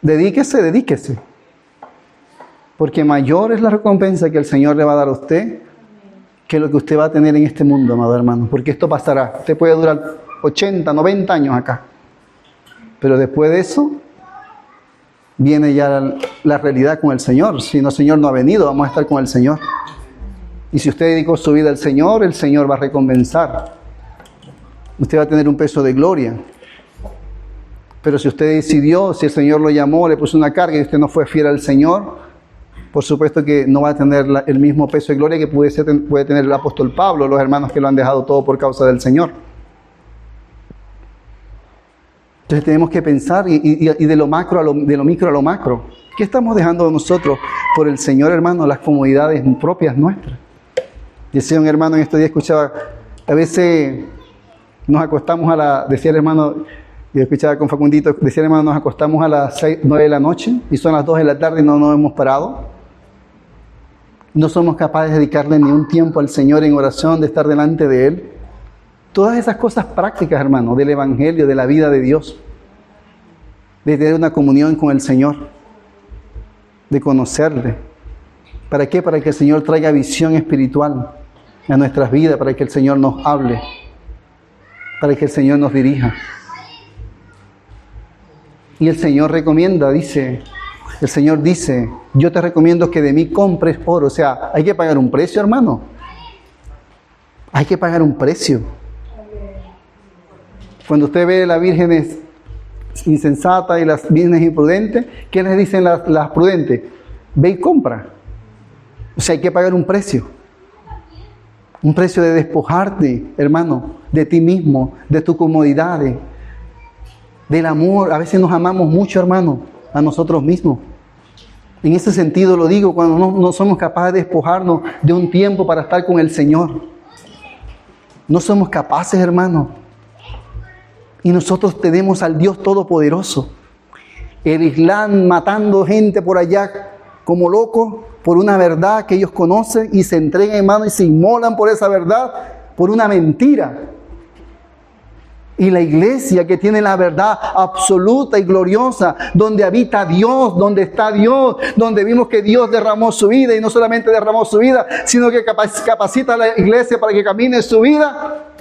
dedíquese. Porque mayor es la recompensa que el Señor le va a dar a usted que lo que usted va a tener en este mundo, amado hermano. Porque esto pasará. Usted puede durar 80, 90 años acá. Pero después de eso, viene ya la realidad con el Señor. Si no, el Señor no ha venido, vamos a estar con el Señor. Y si usted dedicó su vida al Señor, el Señor va a recompensar. Usted va a tener un peso de gloria. Pero si usted decidió, si el Señor lo llamó, le puso una carga y usted no fue fiel al Señor, por supuesto que no va a tener el mismo peso de gloria que puede tener el apóstol Pablo, los hermanos que lo han dejado todo por causa del Señor. Entonces tenemos que pensar y de lo micro a lo macro. ¿Qué estamos dejando nosotros por el Señor, hermano? Las comodidades propias nuestras. Decía un hermano en estos días, escuchaba, a veces nos acostamos decía el hermano, y escuchaba con Facundito, decía el hermano, nos acostamos a las 9 de la noche y son las 2 de la tarde y no nos hemos parado. No somos capaces de dedicarle ni un tiempo al Señor en oración, de estar delante de Él. Todas esas cosas prácticas, hermano, del Evangelio, de la vida de Dios, de tener una comunión con el Señor, de conocerle. ¿Para qué? Para que el Señor traiga visión espiritual a nuestras vidas, para que el Señor nos hable, para que el Señor nos dirija. Y el Señor recomienda, el Señor dice, yo te recomiendo que de mí compres oro. O sea, hay que pagar un precio, hermano. Hay que pagar un precio. Cuando usted ve a las vírgenes insensatas y las vírgenes imprudentes, ¿qué les dicen las prudentes? Ve y compra. O sea, hay que pagar un precio. Un precio de despojarte, hermano, de ti mismo, de tus comodidades, del amor. A veces nos amamos mucho, hermano, a nosotros mismos. En ese sentido lo digo, cuando no somos capaces de despojarnos de un tiempo para estar con el Señor. No somos capaces, hermano. Y nosotros tenemos al Dios Todopoderoso. El Islam matando gente por allá como locos por una verdad que ellos conocen y se entregan, hermano, y se inmolan por esa verdad, por una mentira. Y la iglesia que tiene la verdad absoluta y gloriosa, donde habita Dios, donde está Dios, donde vimos que Dios derramó su vida y no solamente derramó su vida, sino que capacita a la iglesia para que camine su vida.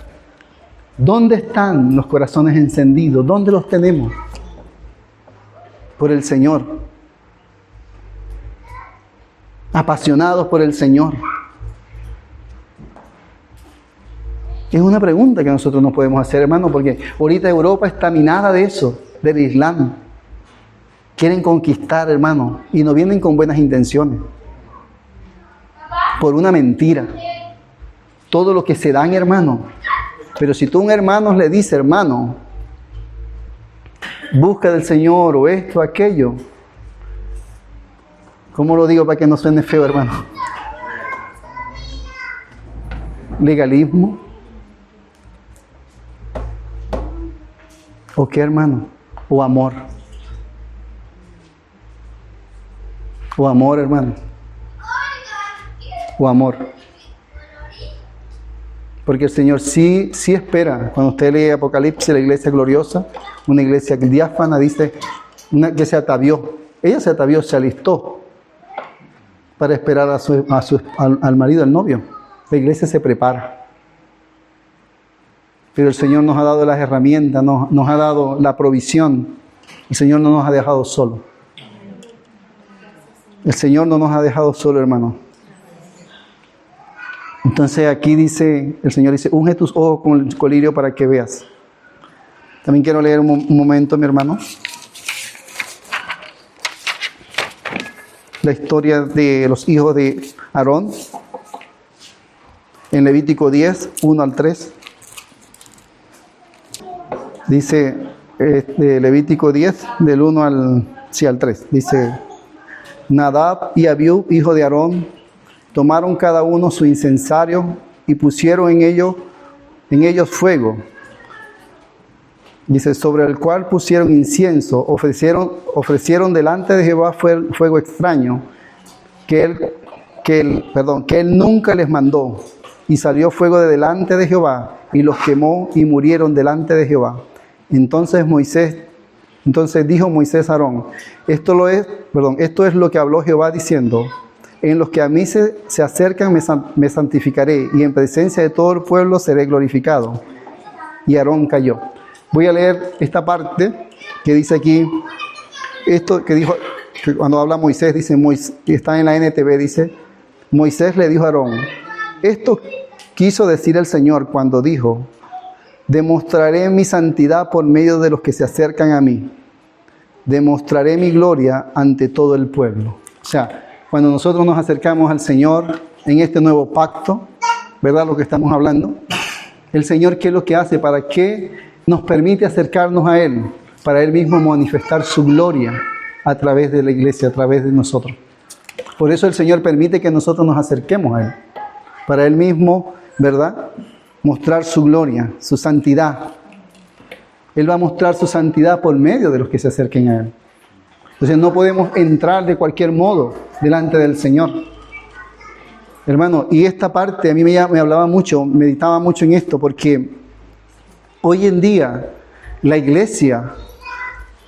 ¿Dónde están los corazones encendidos? ¿Dónde los tenemos? Por el Señor. Apasionados por el Señor. Es una pregunta que nosotros nos podemos hacer, hermano, porque ahorita Europa está minada de eso, del Islam. Quieren conquistar, hermano, y no vienen con buenas intenciones. Por una mentira. Todo lo que se dan, hermano. Pero si tú a un hermano le dices, hermano, busca del Señor o esto, aquello. ¿Cómo lo digo para que no suene feo, hermano? Legalismo. ¿O qué, hermano? O amor. O amor, hermano. O amor. Porque el Señor sí espera. Cuando usted lee Apocalipsis, la iglesia gloriosa, una iglesia diáfana, dice que se atavió. Ella se atavió, se alistó para esperar al marido, al novio. La iglesia se prepara. Pero el Señor nos ha dado las herramientas, nos ha dado la provisión. El Señor no nos ha dejado solos. El Señor no nos ha dejado solos, hermano. Entonces aquí dice, el Señor dice, unge tus ojos con el colirio para que veas. También quiero leer un momento, mi hermano. La historia de los hijos de Aarón. En Levítico 10, 1 al 3. Dice, Levítico 10, del 1 al 3. Dice, Nadab y Abiú, hijo de Aarón, tomaron cada uno su incensario y pusieron en ellos fuego. Dice, sobre el cual pusieron incienso, ofrecieron delante de Jehová fuego extraño, que él nunca les mandó. Y salió fuego de delante de Jehová, y los quemó y murieron delante de Jehová. Entonces dijo Moisés a Aarón, esto es lo que habló Jehová diciendo, en los que a mí se acercan me santificaré, y en presencia de todo el pueblo seré glorificado. Y Aarón cayó. Voy a leer esta parte que dice aquí, esto que dijo, que cuando habla Moisés, dice, está en la NTV, dice, Moisés le dijo a Aarón, esto quiso decir el Señor cuando dijo, demostraré mi santidad por medio de los que se acercan a mí, demostraré mi gloria ante todo el pueblo. O sea, cuando nosotros nos acercamos al Señor en este nuevo pacto, ¿verdad? Lo que estamos hablando, el Señor, ¿qué es lo que hace? ¿Para qué nos permite acercarnos a Él? Para Él mismo manifestar su gloria a través de la iglesia, a través de nosotros. Por eso el Señor permite que nosotros nos acerquemos a Él. Para Él mismo, ¿verdad? Mostrar su gloria, su santidad. Él va a mostrar su santidad por medio de los que se acerquen a Él. Entonces no podemos entrar de cualquier modo delante del Señor. Hermano, y esta parte a mí me hablaba mucho, meditaba mucho en esto, porque hoy en día la iglesia,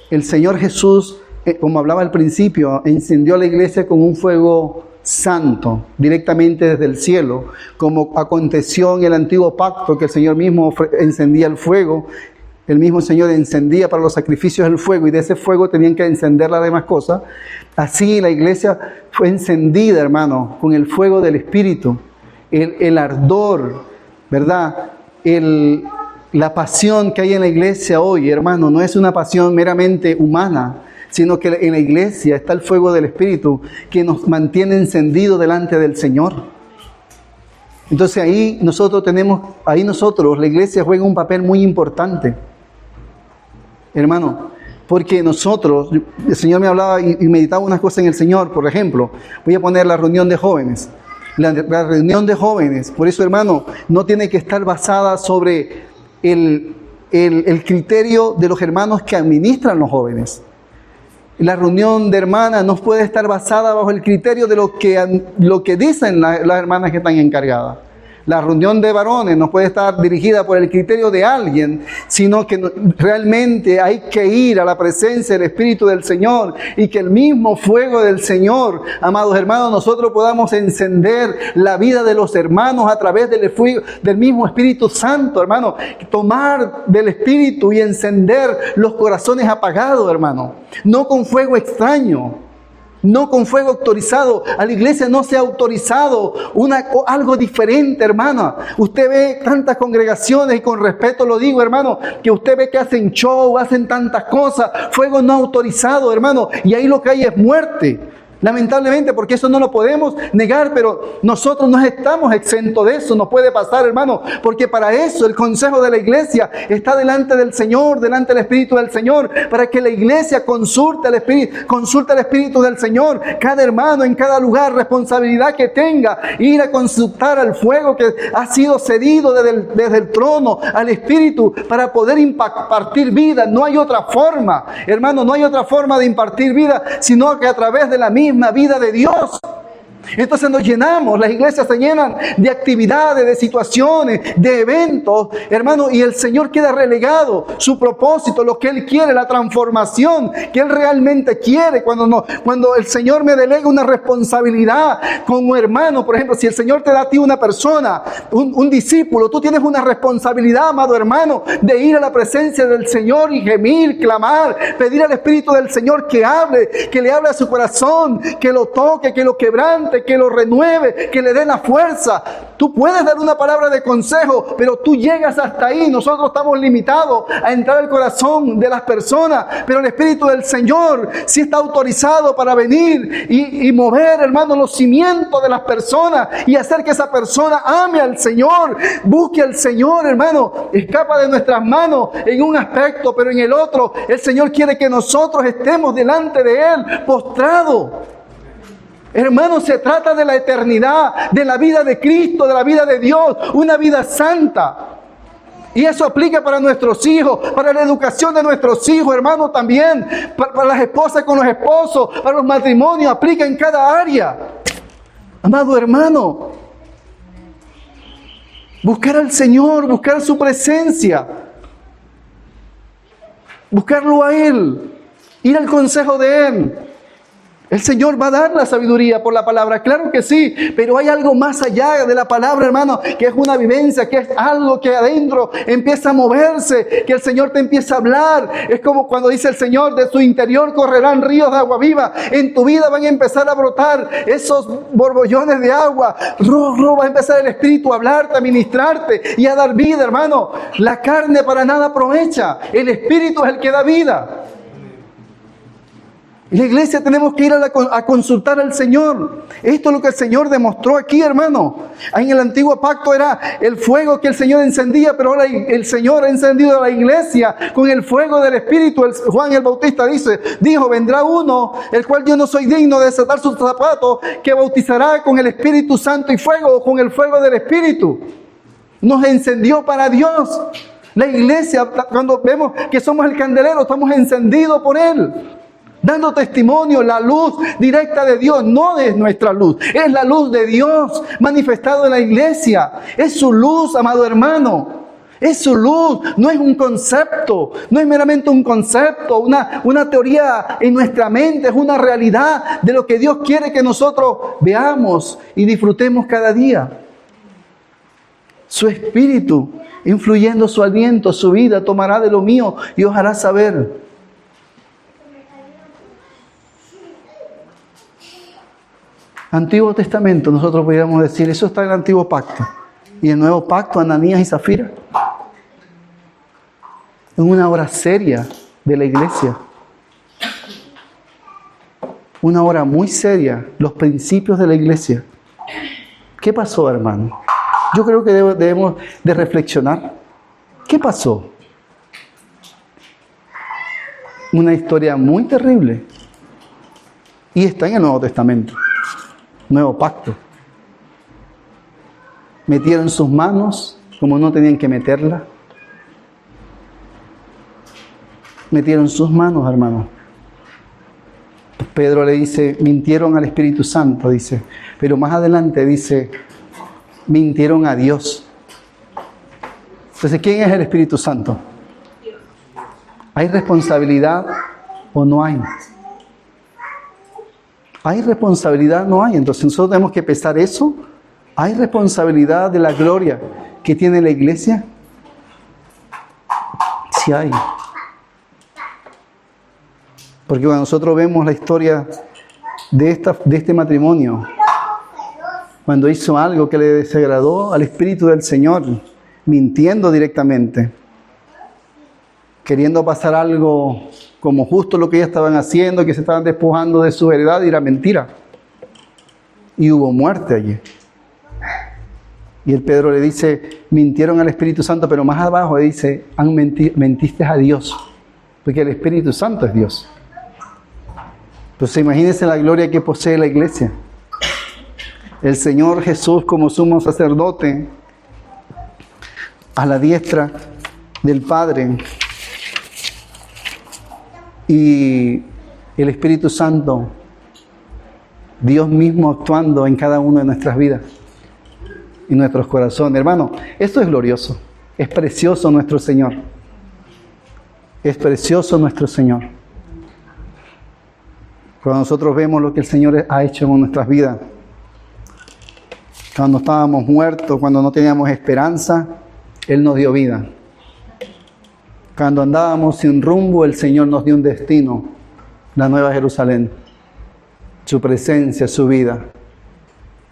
el Señor Jesús, como hablaba al principio, encendió a la iglesia con un fuego santo, directamente desde el cielo, como aconteció en el antiguo pacto, que el Señor mismo encendía el fuego. El mismo Señor encendía para los sacrificios el fuego y de ese fuego tenían que encender las demás cosas. Así la iglesia fue encendida, hermano, con el fuego del Espíritu, el ardor, ¿verdad? La pasión que hay en la iglesia hoy, hermano, no es una pasión meramente humana, sino que en la iglesia está el fuego del Espíritu que nos mantiene encendidos delante del Señor. Entonces la iglesia juega un papel muy importante, hermano, porque el Señor me hablaba y meditaba unas cosas en el Señor. Por ejemplo, voy a poner la reunión de jóvenes. La reunión de jóvenes, por eso, hermano, no tiene que estar basada sobre el criterio de los hermanos que administran los jóvenes. La reunión de hermanas no puede estar basada bajo el criterio de lo que dicen las hermanas que están encargadas. La reunión de varones no puede estar dirigida por el criterio de alguien, sino que realmente hay que ir a la presencia del Espíritu del Señor y que el mismo fuego del Señor, amados hermanos, nosotros podamos encender la vida de los hermanos a través del fuego del mismo Espíritu Santo, hermano. Tomar del Espíritu y encender los corazones apagados, hermano. No con fuego extraño. No con fuego autorizado. A la iglesia no se ha autorizado algo diferente, hermana. Usted ve tantas congregaciones, y con respeto lo digo, hermano, que usted ve que hacen show, hacen tantas cosas. Fuego no autorizado, hermano. Y ahí lo que hay es muerte. Lamentablemente, porque eso no lo podemos negar, pero nosotros no estamos exentos de eso. No puede pasar, hermano, porque para eso el consejo de la iglesia está delante del Señor, delante del Espíritu del Señor, para que la iglesia consulte al Espíritu del Señor. Cada hermano en cada lugar, responsabilidad que tenga, ir a consultar al fuego que ha sido cedido desde el trono al Espíritu para poder impartir vida. No hay otra forma, hermano, no hay otra forma de impartir vida, sino que a través de la misma vida de Dios. Entonces nos llenamos, las iglesias se llenan de actividades, de situaciones, de eventos, hermano, y el Señor queda relegado. Su propósito, lo que Él quiere, la transformación que Él realmente quiere. Cuando el Señor me delega una responsabilidad como hermano, por ejemplo, si el Señor te da a ti una persona, un discípulo, tú tienes una responsabilidad, amado hermano, de ir a la presencia del Señor y gemir, clamar, pedir al Espíritu del Señor que le hable a su corazón, que lo toque, que lo quebrante, que lo renueve, que le dé la fuerza. Tú puedes dar una palabra de consejo, pero tú llegas hasta ahí. Nosotros estamos limitados a entrar al corazón de las personas, pero el Espíritu del Señor sí está autorizado para venir y mover, hermano, los cimientos de las personas y hacer que esa persona ame al Señor, busque al Señor, hermano. Escapa de nuestras manos en un aspecto, pero en el otro el Señor quiere que nosotros estemos delante de Él, postrados. Hermano, se trata de la eternidad, de la vida de Cristo, de la vida de Dios, una vida santa. Y eso aplica para nuestros hijos, para la educación de nuestros hijos, hermano, también. Para las esposas con los esposos, para los matrimonios, aplica en cada área. Amado hermano, buscar al Señor, buscar su presencia, buscarlo a Él, ir al consejo de Él. El Señor va a dar la sabiduría por la palabra, claro que sí, pero hay algo más allá de la palabra, hermano, que es una vivencia, que es algo que adentro empieza a moverse, que el Señor te empieza a hablar. Es como cuando dice el Señor, de su interior correrán ríos de agua viva. En tu vida van a empezar a brotar esos borbollones de agua. Va a empezar el Espíritu a hablarte, a ministrarte y a dar vida, hermano. La carne para nada aprovecha, el Espíritu es el que da vida. En la iglesia tenemos que ir a consultar al Señor. Esto es lo que el Señor demostró aquí, hermano. En el antiguo pacto era el fuego que el Señor encendía, pero ahora el Señor ha encendido a la iglesia con el fuego del Espíritu. Juan el Bautista dijo, vendrá uno, el cual yo no soy digno de desatar sus zapatos, que bautizará con el Espíritu Santo y fuego, o con el fuego del Espíritu. Nos encendió para Dios. La iglesia, cuando vemos que somos el candelero, estamos encendidos por Él. Dando testimonio, la luz directa de Dios, no es nuestra luz, es la luz de Dios manifestado en la iglesia. Es su luz, amado hermano, es su luz, no es un concepto, no es meramente un concepto, una teoría en nuestra mente, es una realidad de lo que Dios quiere que nosotros veamos y disfrutemos cada día. Su Espíritu, influyendo su aliento, su vida, tomará de lo mío y os hará saber. Antiguo Testamento, nosotros podríamos decir, eso está en el Antiguo Pacto. Y el Nuevo Pacto, Ananías y Zafira. en una hora seria de la iglesia. Una hora muy seria, los principios de la iglesia. ¿Qué pasó, hermano? Yo creo que debemos de reflexionar. ¿Qué pasó? Una historia muy terrible. Y está en el Nuevo Testamento. Nuevo pacto. Metieron sus manos como no tenían que meterla. Metieron sus manos, hermano. Pedro le dice, mintieron al Espíritu Santo, dice. Pero más adelante dice, mintieron a Dios. Entonces, ¿quién es el Espíritu Santo? ¿Hay responsabilidad o no hay? ¿Hay responsabilidad o no hay? Entonces nosotros tenemos que pesar eso. ¿Hay responsabilidad de la gloria que tiene la iglesia? Sí hay. Porque cuando nosotros vemos la historia de este matrimonio, cuando hizo algo que le desagradó al Espíritu del Señor, mintiendo directamente, queriendo pasar algo como justo lo que ellos estaban haciendo, que se estaban despojando de su heredad, y era mentira. Y hubo muerte allí. Y el Pedro le dice, mintieron al Espíritu Santo, pero más abajo le dice, mentiste a Dios, porque el Espíritu Santo es Dios. Entonces imagínense la gloria que posee la iglesia. El Señor Jesús como sumo sacerdote, a la diestra del Padre, y el Espíritu Santo, Dios mismo actuando en cada una de nuestras vidas y nuestros corazones. Hermano, esto es glorioso, es precioso nuestro Señor. Es precioso nuestro Señor. Cuando nosotros vemos lo que el Señor ha hecho en nuestras vidas, cuando estábamos muertos, cuando no teníamos esperanza, Él nos dio vida. Cuando andábamos sin rumbo, el Señor nos dio un destino, la Nueva Jerusalén, su presencia, su vida.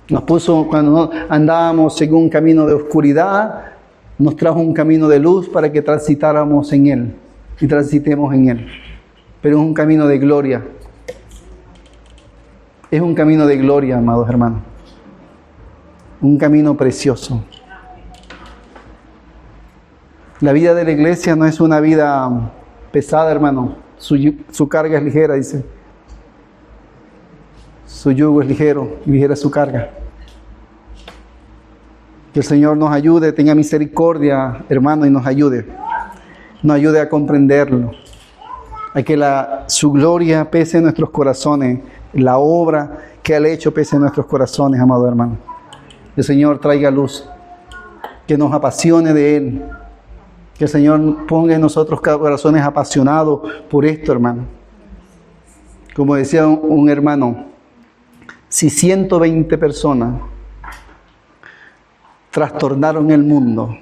Nos puso, cuando andábamos según un camino de oscuridad, nos trajo un camino de luz para que transitáramos en Él y transitemos en Él. Pero es un camino de gloria. Es un camino de gloria, amados hermanos. Un camino precioso. La vida de la iglesia no es una vida pesada, hermano. Su carga es ligera, dice. Su yugo es ligero y ligera es su carga. Que el Señor nos ayude, tenga misericordia, hermano, y nos ayude. Nos ayude a comprenderlo. A que su gloria pese en nuestros corazones. La obra que Él ha hecho pese en nuestros corazones, amado hermano. Que el Señor traiga luz. Que nos apasione de Él. Que el Señor ponga en nosotros corazones apasionados por esto, hermano. Como decía un hermano, si 120 personas trastornaron el mundo,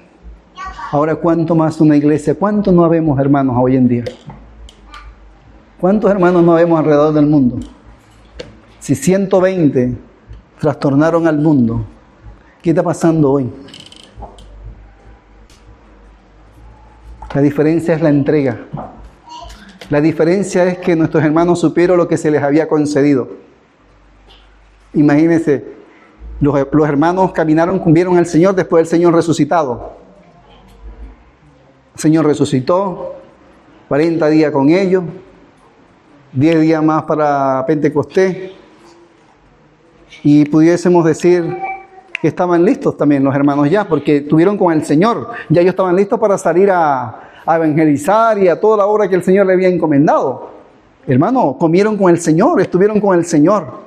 ahora cuánto más una iglesia, ¿cuántos no habemos hermanos hoy en día? ¿Cuántos hermanos no habemos alrededor del mundo? Si 120 trastornaron al mundo, ¿qué está pasando hoy? La diferencia es la entrega. La diferencia es que nuestros hermanos supieron lo que se les había concedido. Imagínense, los hermanos caminaron, vieron al Señor después del Señor resucitado. El Señor resucitó, 40 días con ellos, 10 días más para Pentecostés. Y pudiésemos decir que estaban listos también los hermanos ya, porque estuvieron con el Señor. Ya ellos estaban listos para salir a evangelizar y a toda la obra que el Señor le había encomendado. Hermano, comieron con el Señor, estuvieron con el Señor.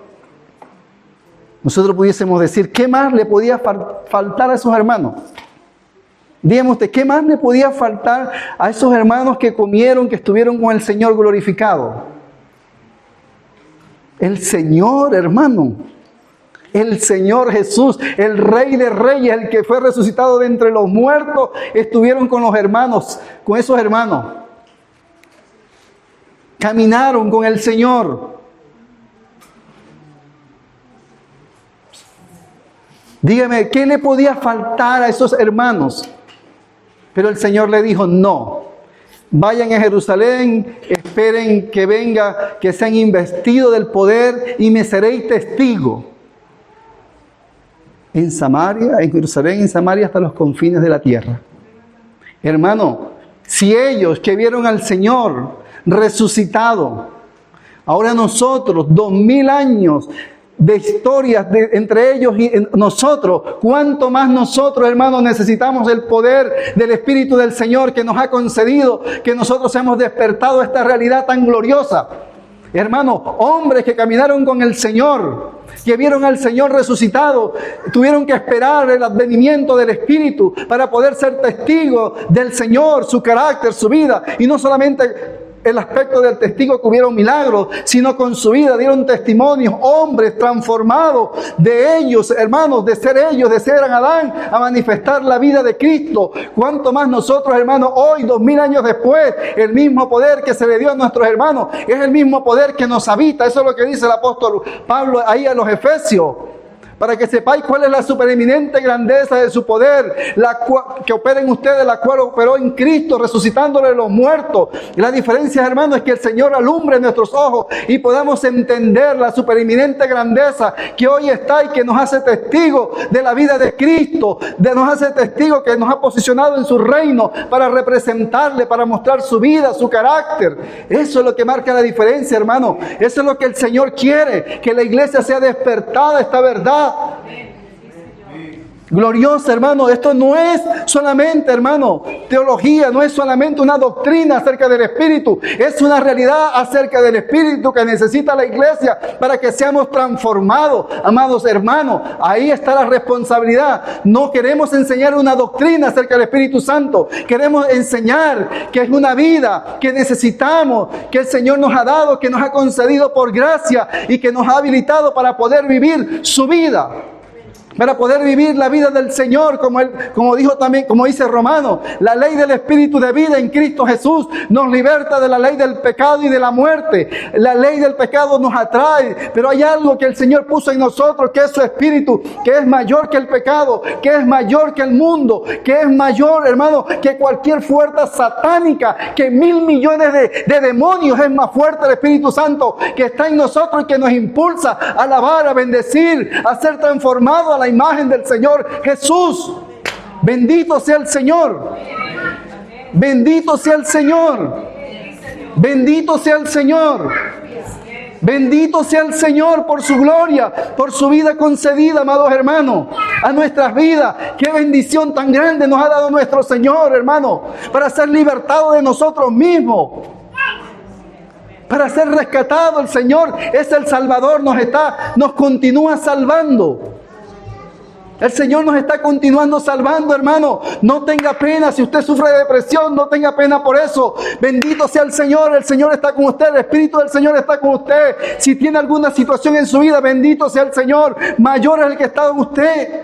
Nosotros pudiésemos decir, ¿qué más le podía faltar a esos hermanos? Dígame usted, ¿qué más le podía faltar a esos hermanos que comieron, que estuvieron con el Señor glorificado? El Señor, hermano. El Señor Jesús, el Rey de Reyes, el que fue resucitado de entre los muertos, estuvieron con los hermanos, con esos hermanos. Caminaron con el Señor. Dígame, ¿qué le podía faltar a esos hermanos? Pero el Señor le dijo, no, Vayan a Jerusalén, esperen que venga, que sean investidos del poder y me seréis testigo. En Samaria, en Jerusalén, en Samaria, hasta los confines de la tierra. Hermano, si ellos que vieron al Señor resucitado, ahora nosotros, 2000 años de historias entre ellos y nosotros, ¿cuánto más nosotros, hermanos, necesitamos el poder del Espíritu del Señor que nos ha concedido, que nosotros hemos despertado esta realidad tan gloriosa? Hermanos, hombres que caminaron con el Señor, que vieron al Señor resucitado, tuvieron que esperar el advenimiento del Espíritu para poder ser testigos del Señor, su carácter, su vida, y no solamente el aspecto del testigo que hubieron milagros, sino con su vida dieron testimonios, hombres transformados de ellos, hermanos, de ser Adán, a manifestar la vida de Cristo. Cuánto más nosotros, hermanos, hoy, 2000 años después, el mismo poder que se le dio a nuestros hermanos, es el mismo poder que nos habita. Eso es lo que dice el apóstol Pablo ahí a los Efesios. Para que sepáis cuál es la supereminente grandeza de su poder, que opera en ustedes, la cual operó en Cristo, resucitándole de los muertos. Y la diferencia, hermano, es que el Señor alumbre nuestros ojos y podamos entender la supereminente grandeza que hoy está y que nos hace testigos de la vida de Cristo, nos hace testigos que nos ha posicionado en su reino para representarle, para mostrar su vida, su carácter. Eso es lo que marca la diferencia, hermano. Eso es lo que el Señor quiere, que la iglesia sea despertada a esta verdad. Gloriosa, hermano. Esto no es solamente, hermano, teología, no es solamente una doctrina acerca del Espíritu, es una realidad acerca del Espíritu que necesita la iglesia para que seamos transformados. Amados hermanos, ahí está la responsabilidad. No queremos enseñar una doctrina acerca del Espíritu Santo, queremos enseñar que es una vida que necesitamos, que el Señor nos ha dado, que nos ha concedido por gracia y que nos ha habilitado para poder vivir su vida. Para poder vivir la vida del Señor, como dijo también, como dice Romano, la ley del Espíritu de vida en Cristo Jesús nos liberta de la ley del pecado y de la muerte. La ley del pecado nos atrae, pero hay algo que el Señor puso en nosotros, que es su Espíritu, que es mayor que el pecado, que es mayor que el mundo, que es mayor, hermano, que cualquier fuerza satánica, que 1.000 millones de demonios. Es más fuerte el Espíritu Santo que está en nosotros y que nos impulsa a alabar, a bendecir, a ser transformados a la imagen del Señor Jesús. Bendito sea el Señor. Bendito sea el Señor. Bendito sea el Señor. Bendito sea el Señor por su gloria, por su vida concedida, amados hermanos, a nuestras vidas. Qué bendición tan grande nos ha dado nuestro Señor, hermano, para ser libertados de nosotros mismos. Para ser rescatado. El Señor es el Salvador, nos continúa salvando. El Señor nos está continuando salvando, hermano. No tenga pena si usted sufre de depresión, no tenga pena por eso. Bendito sea el Señor está con usted, el Espíritu del Señor está con usted. Si tiene alguna situación en su vida, bendito sea el Señor. Mayor es el que está en usted.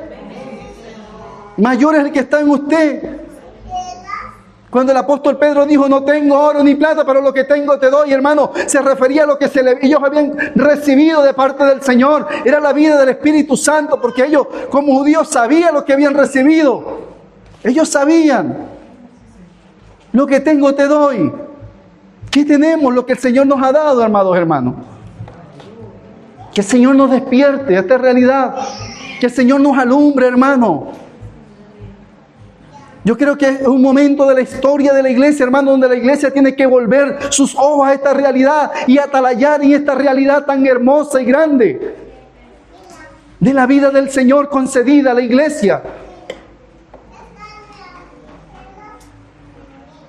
Mayor es el que está en usted. Cuando el apóstol Pedro dijo, no tengo oro ni plata, pero lo que tengo te doy, hermano, se refería a lo que ellos habían recibido de parte del Señor. Era la vida del Espíritu Santo, porque ellos como judíos sabían lo que habían recibido. Ellos sabían. Lo que tengo te doy. ¿Qué tenemos? Lo que el Señor nos ha dado, amados hermanos. Que el Señor nos despierte a esta realidad. Que el Señor nos alumbre, hermano. Yo creo que es un momento de la historia de la iglesia, hermano, donde la iglesia tiene que volver sus ojos a esta realidad y atalayar en esta realidad tan hermosa y grande de la vida del Señor concedida a la iglesia.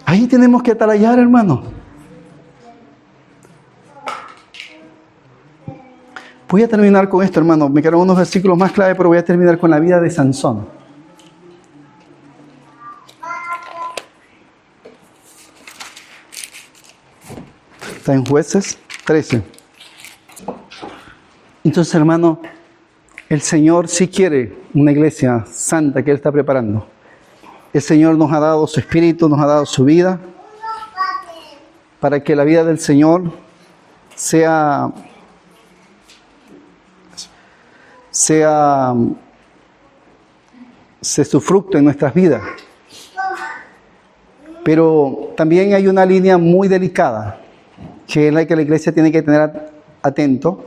Ahí tenemos que atalayar, hermano. Voy a terminar con esto, hermano. Me quedan unos versículos más clave, pero voy a terminar con la vida de Sansón. Está en Jueces 13. Entonces, hermano, el Señor sí quiere una iglesia santa que Él está preparando. El Señor nos ha dado su Espíritu, nos ha dado su vida, para que la vida del Señor se sufructe en nuestras vidas. Pero también hay una línea muy delicada, que es la que la iglesia tiene que tener atento,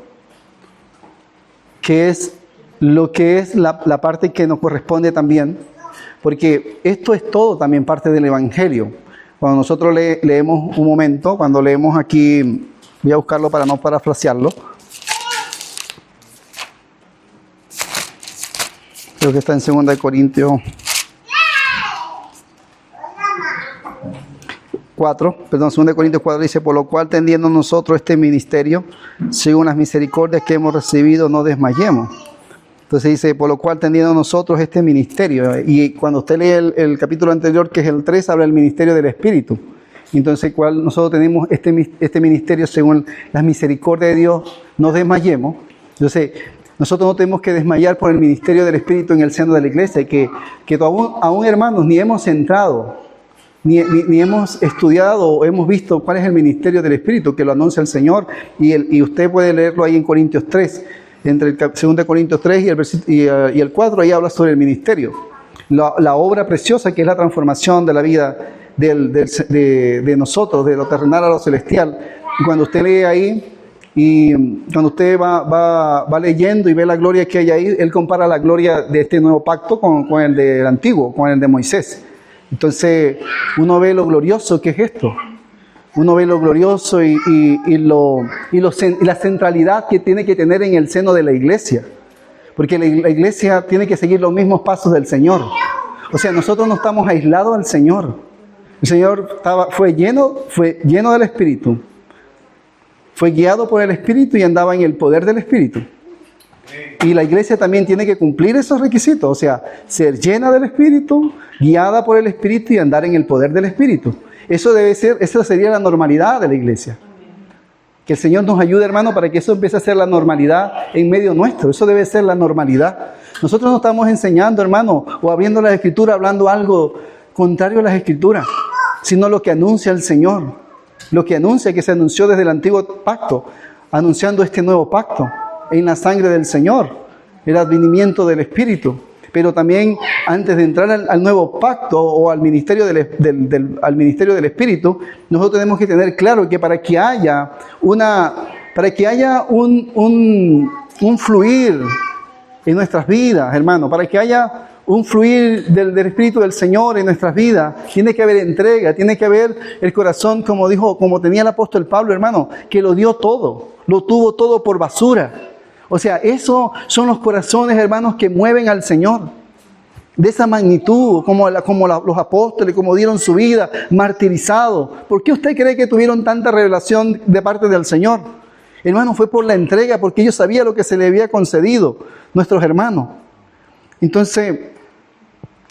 que es lo que es la parte que nos corresponde también, porque esto es todo también parte del Evangelio. Cuando nosotros leemos un momento, cuando leemos aquí, voy a buscarlo para no parafrasearlo, creo que está en 2 Corintios 4, perdón, 2 Corintios 4 dice, por lo cual tendiendo nosotros este ministerio, según las misericordias que hemos recibido, no desmayemos. Entonces dice, por lo cual tendiendo nosotros este ministerio. Y cuando usted lee el capítulo anterior, que es el 3, habla del ministerio del Espíritu. Entonces, nosotros tenemos este ministerio según las misericordias de Dios, no desmayemos. Entonces, nosotros no tenemos que desmayar por el ministerio del Espíritu en el seno de la iglesia, que aún hermanos, ni hemos entrado, ni hemos estudiado o hemos visto cuál es el ministerio del Espíritu, que lo anuncia el Señor, y usted puede leerlo ahí en Corintios 3, entre el 2 Corintios 3 y el 4, ahí habla sobre el ministerio. La obra preciosa que es la transformación de la vida de nosotros, de lo terrenal a lo celestial. Y cuando usted lee ahí, y cuando usted va leyendo y ve la gloria que hay ahí, él compara la gloria de este nuevo pacto con el del antiguo, con el de Moisés. Entonces, uno ve lo glorioso que es esto. Uno ve lo glorioso y la centralidad que tiene que tener en el seno de la iglesia. Porque la iglesia tiene que seguir los mismos pasos del Señor. O sea, nosotros no estamos aislados del Señor. El Señor fue lleno del Espíritu. Fue guiado por el Espíritu y andaba en el poder del Espíritu. Y la iglesia también tiene que cumplir esos requisitos. O sea, ser llena del Espíritu, guiada por el Espíritu y andar en el poder del Espíritu. Eso sería la normalidad de la iglesia. Que el Señor nos ayude, hermano, para que eso empiece a ser la normalidad en medio nuestro. Eso debe ser la normalidad. Nosotros no estamos enseñando, hermano, o abriendo las Escrituras, hablando algo contrario a las Escrituras, sino lo que anuncia el Señor. Lo que anuncia, que se anunció desde el antiguo pacto, anunciando este nuevo pacto en la sangre del Señor, el advenimiento del Espíritu. Pero también antes de entrar al nuevo pacto o al ministerio al ministerio del Espíritu, nosotros tenemos que tener claro que para que haya un fluir en nuestras vidas, hermano, para que haya un fluir del Espíritu del Señor en nuestras vidas, tiene que haber entrega, tiene que haber el corazón, como tenía el apóstol Pablo, hermano, que lo dio todo, lo tuvo todo por basura. O sea, esos son los corazones, hermanos, que mueven al Señor. De esa magnitud, como los apóstoles, como dieron su vida, martirizados. ¿Por qué usted cree que tuvieron tanta revelación de parte del Señor? Hermano, fue por la entrega, porque ellos sabían lo que se le había concedido, nuestros hermanos. Entonces,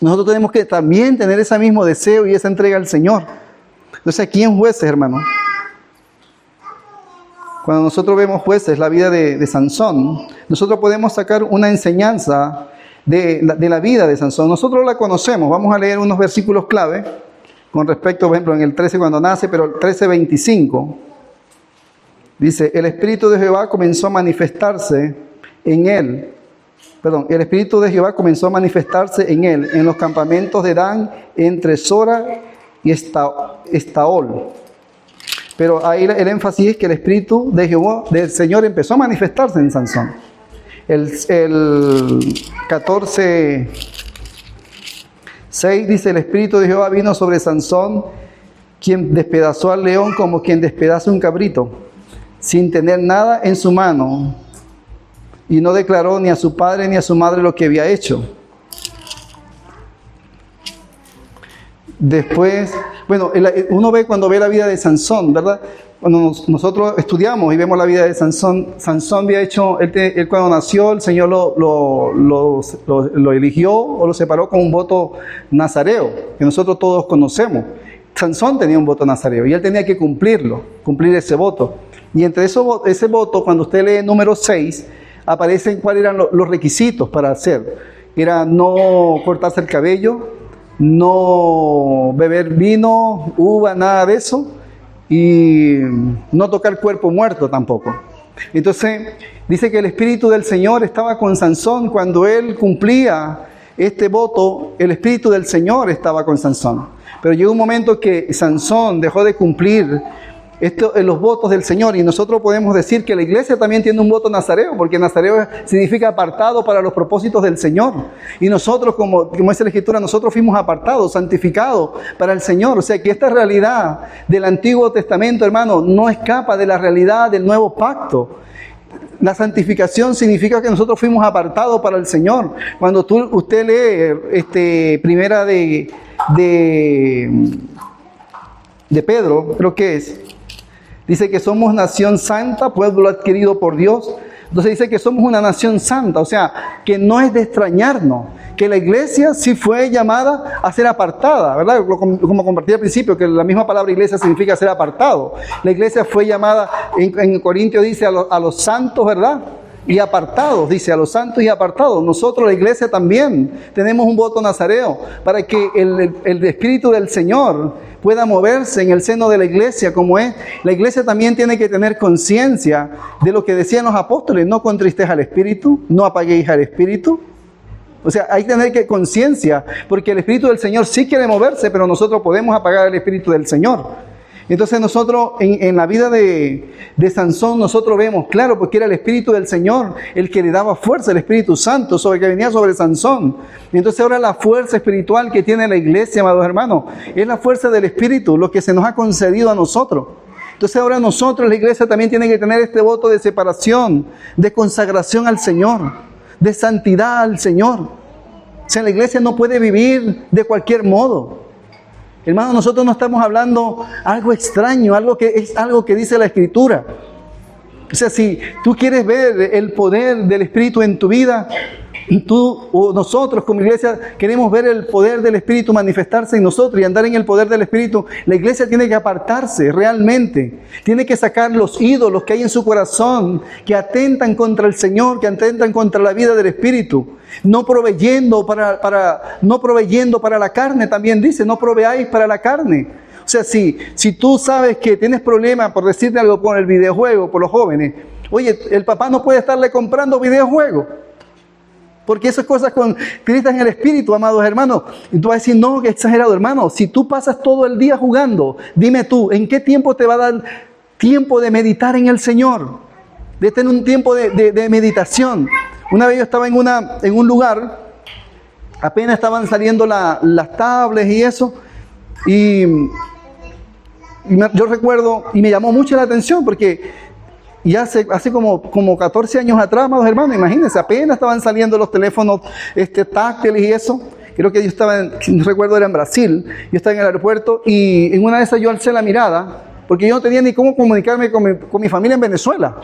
nosotros tenemos que también tener ese mismo deseo y esa entrega al Señor. Entonces, aquí en Jueces, hermano, cuando nosotros vemos Jueces, la vida de Sansón, nosotros podemos sacar una enseñanza de la vida de Sansón. Nosotros la conocemos. Vamos a leer unos versículos clave con respecto, por ejemplo, en el 13 cuando nace, pero el 13:25 dice, el Espíritu de Jehová comenzó a manifestarse en él. El Espíritu de Jehová comenzó a manifestarse en él, en los campamentos de Dan, entre Sora y Estaol. Pero ahí el énfasis es que el Espíritu de Jehová, del Señor, empezó a manifestarse en Sansón. El 14:6 dice, el Espíritu de Jehová vino sobre Sansón, quien despedazó al león como quien despedaza un cabrito, sin tener nada en su mano, y no declaró ni a su padre ni a su madre lo que había hecho. Después, uno ve cuando ve la vida de Sansón, ¿verdad? Cuando nosotros estudiamos y vemos la vida de Sansón, Sansón había hecho, él cuando nació, el Señor lo eligió o lo separó con un voto nazareo, que nosotros todos conocemos. Sansón tenía un voto nazareo y él tenía que cumplir ese voto. Y entre ese voto, cuando usted lee número 6, aparecen cuáles eran los requisitos para hacer. Era no cortarse el cabello, no beber vino, uva, nada de eso, y no tocar cuerpo muerto tampoco. Entonces, dice que el Espíritu del Señor estaba con Sansón cuando él cumplía este voto. El Espíritu del Señor estaba con Sansón. Pero llegó un momento que Sansón dejó de cumplir los votos del Señor, y nosotros podemos decir que la iglesia también tiene un voto nazareo, porque nazareo significa apartado para los propósitos del Señor. Y nosotros, como dice la Escritura, nosotros fuimos apartados, santificados para el Señor. O sea que esta realidad del Antiguo Testamento, hermano, no escapa de la realidad del Nuevo Pacto. La santificación significa que nosotros fuimos apartados para el Señor. Cuando usted lee primera de Pedro, creo que es, dice que somos nación santa, pueblo adquirido por Dios. Entonces dice que somos una nación santa, o sea, que no es de extrañarnos, que la iglesia sí fue llamada a ser apartada, ¿verdad? Como compartí al principio, que la misma palabra iglesia significa ser apartado. La iglesia fue llamada, en Corintios dice a los santos, ¿verdad? Y apartados, dice, a los santos y apartados. Nosotros, la iglesia, también tenemos un voto nazareo para que el Espíritu del Señor pueda moverse en el seno de la iglesia como es. La iglesia también tiene que tener conciencia de lo que decían los apóstoles: no contristéis al Espíritu, no apaguéis al Espíritu. O sea, hay que tener conciencia, porque el Espíritu del Señor sí quiere moverse, pero nosotros podemos apagar el Espíritu del Señor. Entonces nosotros, en la vida de Sansón, nosotros vemos, claro, porque era el Espíritu del Señor el que le daba fuerza, el Espíritu Santo, que venía sobre Sansón. Y entonces ahora la fuerza espiritual que tiene la iglesia, amados hermanos, es la fuerza del Espíritu, lo que se nos ha concedido a nosotros. Entonces ahora nosotros, la iglesia, también tiene que tener este voto de separación, de consagración al Señor, de santidad al Señor. O sea, la iglesia no puede vivir de cualquier modo. Hermano, nosotros no estamos hablando algo extraño, algo que dice la Escritura. O sea, si tú quieres ver el poder del Espíritu en tu vida, tú o nosotros como iglesia queremos ver el poder del Espíritu manifestarse en nosotros y andar en el poder del Espíritu, la iglesia tiene que apartarse realmente. Tiene que sacar los ídolos que hay en su corazón, que atentan contra el Señor, que atentan contra la vida del Espíritu. No proveyendo para la carne, también dice, no proveáis para la carne. O sea, si tú sabes que tienes problemas, por decirte algo, con el videojuego, por los jóvenes, oye, el papá no puede estarle comprando videojuegos, porque esas cosas gritan en el espíritu, amados hermanos. Y tú vas a decir, no, que exagerado, hermano. Si tú pasas todo el día jugando, dime tú, ¿en qué tiempo te va a dar tiempo de meditar en el Señor? De tener un tiempo de meditación. Una vez yo estaba en un lugar, apenas estaban saliendo las tablets y eso, y yo recuerdo, y me llamó mucho la atención, porque ya hace como 14 años atrás, amados hermanos, imagínense, apenas estaban saliendo los teléfonos táctiles y eso. Creo que yo estaba, no recuerdo, era en Brasil, yo estaba en el aeropuerto, y en una de esas yo alcé la mirada, porque yo no tenía ni cómo comunicarme con mi familia en Venezuela.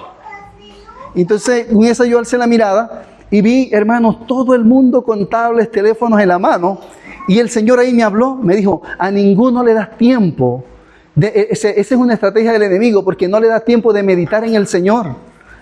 Entonces, en esa yo alcé la mirada y vi, hermanos, todo el mundo con tablets, teléfonos en la mano. Y el Señor ahí me habló, me dijo, a ninguno le das tiempo. Esa es una estrategia del enemigo, porque no le das tiempo de meditar en el Señor.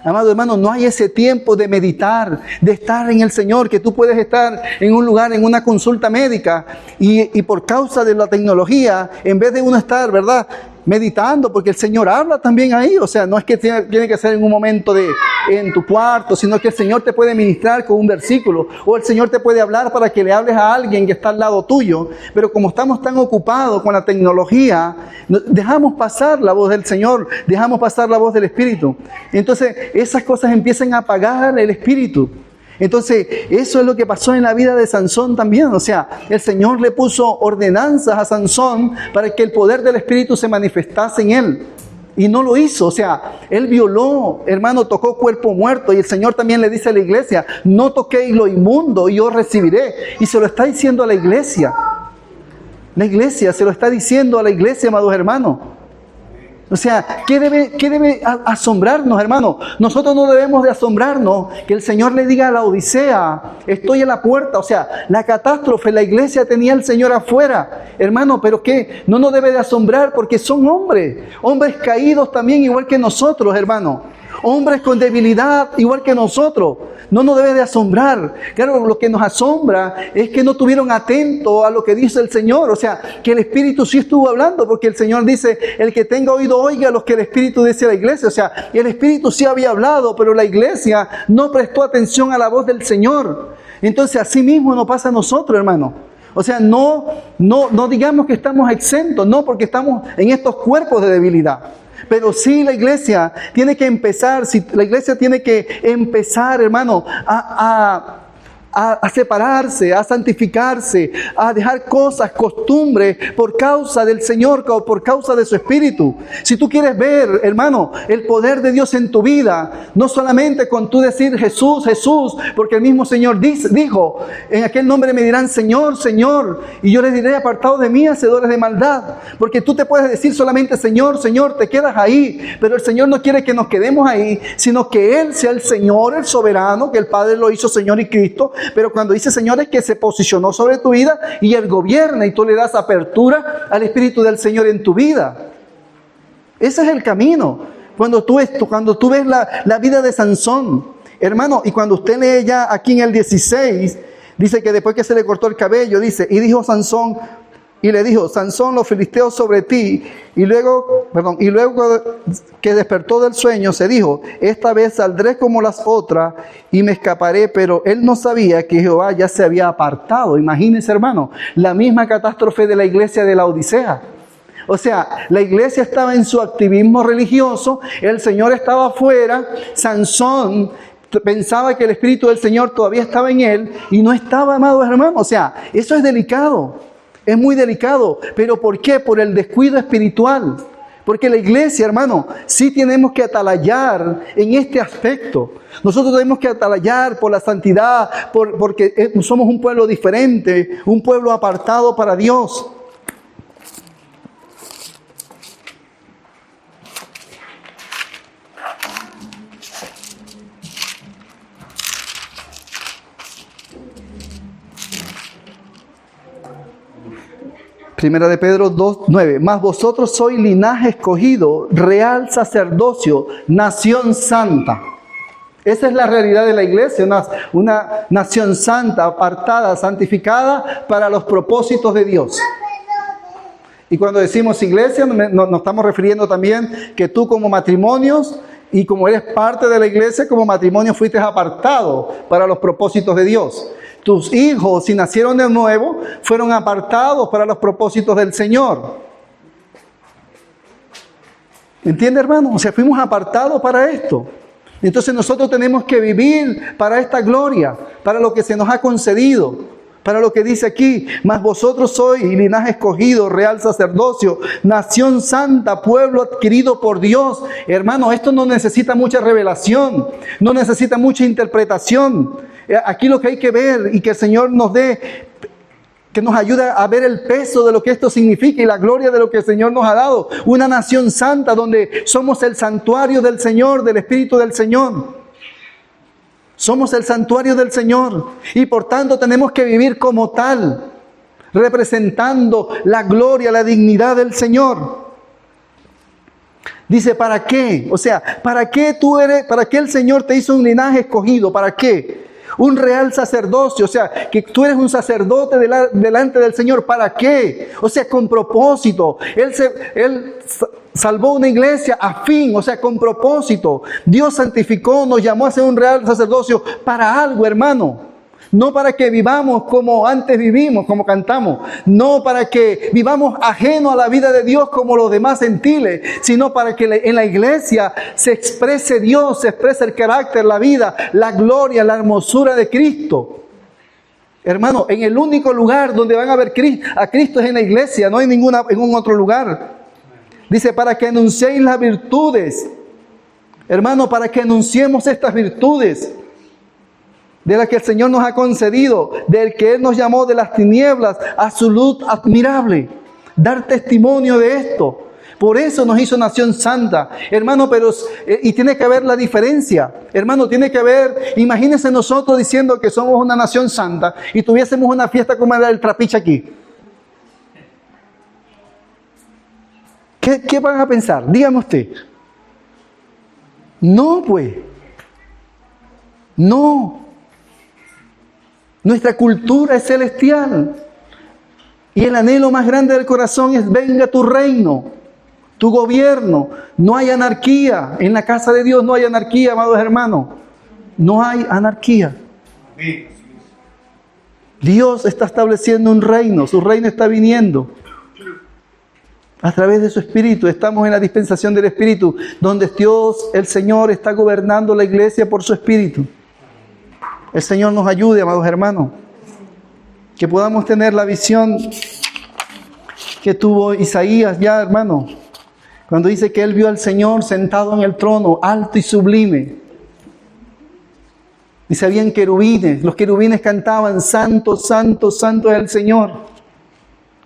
Amado hermano, no hay ese tiempo de meditar, de estar en el Señor, que tú puedes estar en un lugar, en una consulta médica, y por causa de la tecnología, en vez de uno estar, ¿verdad?, meditando, porque el Señor habla también ahí. O sea, no es que tiene que ser en un momento en tu cuarto, sino que el Señor te puede ministrar con un versículo, o el Señor te puede hablar para que le hables a alguien que está al lado tuyo. Pero como estamos tan ocupados con la tecnología, dejamos pasar la voz del Señor, dejamos pasar la voz del Espíritu. Entonces esas cosas empiezan a apagar el Espíritu. Entonces, eso es lo que pasó en la vida de Sansón también. O sea, el Señor le puso ordenanzas a Sansón para que el poder del Espíritu se manifestase en él. Y no lo hizo. O sea, él violó, hermano, tocó cuerpo muerto. Y el Señor también le dice a la iglesia, no toquéis lo inmundo y yo recibiré. Y se lo está diciendo a la iglesia. La iglesia se lo está diciendo a la iglesia, amados hermanos. O sea, ¿qué debe asombrarnos, hermano? Nosotros no debemos de asombrarnos que el Señor le diga a la Odisea, estoy en la puerta. O sea, la catástrofe, la iglesia tenía al Señor afuera. Hermano, ¿pero qué? No nos debe de asombrar, porque son hombres caídos también, igual que nosotros, hermano. Hombres con debilidad, igual que nosotros. No nos debe de asombrar. Claro, lo que nos asombra es que no estuvieron atentos a lo que dice el Señor. O sea, que el Espíritu sí estuvo hablando, porque el Señor dice, el que tenga oído oiga lo que el Espíritu dice a la iglesia. O sea, el Espíritu sí había hablado, pero la iglesia no prestó atención a la voz del Señor. Entonces, así mismo nos pasa a nosotros, hermano. O sea, no digamos que estamos exentos, no, porque estamos en estos cuerpos de debilidad. Pero sí la iglesia tiene que empezar, hermano, a separarse, a santificarse, a dejar cosas, costumbres, por causa del Señor, por causa de su Espíritu. Si tú quieres ver, hermano, el poder de Dios en tu vida, no solamente con tú decir Jesús, Jesús, porque el mismo Señor dijo, en aquel nombre me dirán Señor, Señor, y yo les diré apartados de mí, hacedores de maldad. Porque tú te puedes decir solamente Señor, Señor, te quedas ahí, pero el Señor no quiere que nos quedemos ahí, sino que Él sea el Señor, el soberano, que el Padre lo hizo Señor y Cristo. Pero cuando dice Señor es que se posicionó sobre tu vida y Él gobierna y tú le das apertura al Espíritu del Señor en tu vida. Ese es el camino. Cuando tú ves la vida de Sansón, hermano, y cuando usted lee ya aquí en el 16, dice que después que se le cortó el cabello, dice, y dijo Sansón, y le dijo, Sansón, los filisteos sobre ti. Y luego que despertó del sueño, se dijo, esta vez saldré como las otras y me escaparé. Pero él no sabía que Jehová ya se había apartado. Imagínense, hermano, la misma catástrofe de la iglesia de la Odisea. O sea, la iglesia estaba en su activismo religioso, el Señor estaba afuera, Sansón pensaba que el Espíritu del Señor todavía estaba en él y no estaba, amados hermanos. O sea, eso es delicado. Es muy delicado. ¿Pero por qué? Por el descuido espiritual. Porque la iglesia, hermano, sí tenemos que atalayar en este aspecto. Nosotros tenemos que atalayar por la santidad, porque somos un pueblo diferente, un pueblo apartado para Dios. Primera de Pedro 2:9. Mas vosotros sois linaje escogido, real sacerdocio, nación santa. Esa es la realidad de la iglesia, una nación santa, apartada, santificada para los propósitos de Dios. Y cuando decimos iglesia, nos estamos refiriendo también que tú como matrimonios y como eres parte de la iglesia, como matrimonio fuiste apartado para los propósitos de Dios. Tus hijos, si nacieron de nuevo, fueron apartados para los propósitos del Señor. ¿Entiende, hermano? O sea, fuimos apartados para esto. Entonces nosotros tenemos que vivir para esta gloria, para lo que se nos ha concedido, para lo que dice aquí. Mas vosotros sois linaje escogido, real sacerdocio, nación santa, pueblo adquirido por Dios. Hermano, esto no necesita mucha revelación, no necesita mucha interpretación. Aquí lo que hay que ver y que el Señor nos dé, que nos ayude a ver el peso de lo que esto significa y la gloria de lo que el Señor nos ha dado. Una nación santa donde somos el santuario del Señor, del Espíritu del Señor. Somos el santuario del Señor y por tanto tenemos que vivir como tal, representando la gloria, la dignidad del Señor. Dice, ¿para qué? O sea, ¿para qué el Señor te hizo un linaje escogido? ¿Para qué? Un real sacerdocio, o sea, que tú eres un sacerdote delante del Señor. ¿Para qué? O sea, con propósito. Él salvó una iglesia a fin, o sea, con propósito. Dios santificó, nos llamó a ser un real sacerdocio para algo, hermano. No para que vivamos como antes vivimos, como cantamos. No para que vivamos ajeno a la vida de Dios como los demás gentiles, sino para que en la iglesia se exprese Dios, se exprese el carácter, la vida, la gloria, la hermosura de Cristo. Hermano, en el único lugar donde van a ver a Cristo es en la iglesia, no hay en ningún otro lugar. Dice, para que anunciéis las virtudes. Hermano, para que anunciemos estas virtudes de las que el Señor nos ha concedido, del que Él nos llamó de las tinieblas a su luz admirable. Dar testimonio de esto. Por eso nos hizo nación santa. Hermano, y tiene que haber la diferencia. Hermano, tiene que haber, imagínense nosotros diciendo que somos una nación santa y tuviésemos una fiesta como la del Trapiche aquí. ¿Qué van a pensar? Dígame usted. No, pues. No. Nuestra cultura es celestial. Y el anhelo más grande del corazón es: venga tu reino, tu gobierno. No hay anarquía. En la casa de Dios no hay anarquía, amados hermanos. No hay anarquía. Dios está estableciendo un reino, su reino está viniendo. A través de su Espíritu, estamos en la dispensación del Espíritu, donde Dios, el Señor, está gobernando la iglesia por su Espíritu. El Señor nos ayude, amados hermanos, que podamos tener la visión que tuvo Isaías ya, hermano, cuando dice que él vio al Señor sentado en el trono, alto y sublime. Dice, habían querubines, los querubines cantaban, santo, santo, santo es el Señor.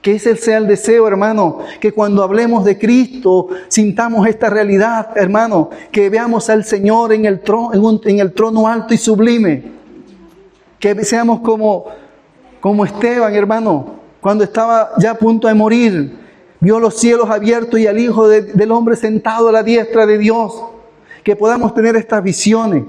Que ese sea el deseo, hermano, que cuando hablemos de Cristo, sintamos esta realidad, hermano, que veamos al Señor en el trono alto y sublime. Que seamos como Esteban, hermano, cuando estaba ya a punto de morir, vio los cielos abiertos y al Hijo del Hombre sentado a la diestra de Dios. Que podamos tener estas visiones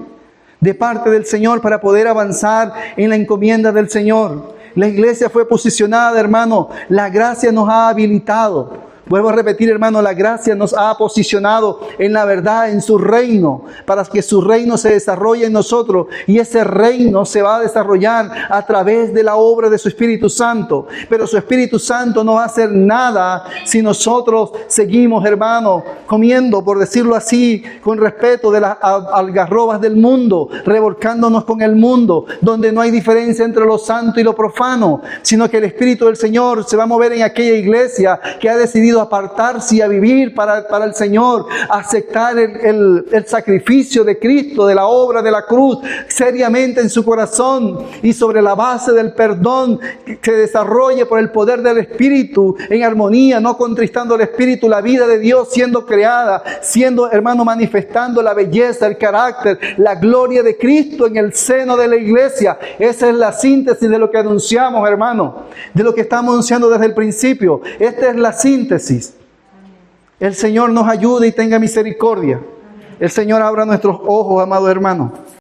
de parte del Señor para poder avanzar en la encomienda del Señor. La iglesia fue posicionada, hermano. La gracia nos ha habilitado. Vuelvo a repetir, hermano, la gracia nos ha posicionado en la verdad, en su reino, para que su reino se desarrolle en nosotros. Y ese reino se va a desarrollar a través de la obra de su Espíritu Santo. Pero su Espíritu Santo no va a hacer nada si nosotros seguimos, hermano, comiendo, por decirlo así, con respeto de las algarrobas del mundo, revolcándonos con el mundo, donde no hay diferencia entre lo santo y lo profano, sino que el Espíritu del Señor se va a mover en aquella iglesia que ha decidido apartarse y a vivir para el Señor, aceptar el sacrificio de Cristo, de la obra de la cruz, seriamente en su corazón, y sobre la base del perdón que se desarrolle por el poder del Espíritu, en armonía, no contristando al Espíritu, la vida de Dios siendo creada, siendo, hermano, manifestando la belleza, el carácter, la gloria de Cristo en el seno de la iglesia. Esa es la síntesis de lo que anunciamos, hermano, de lo que estamos anunciando desde el principio. Esta es la síntesis. El Señor nos ayude y tenga misericordia. El Señor abra nuestros ojos, amado hermano.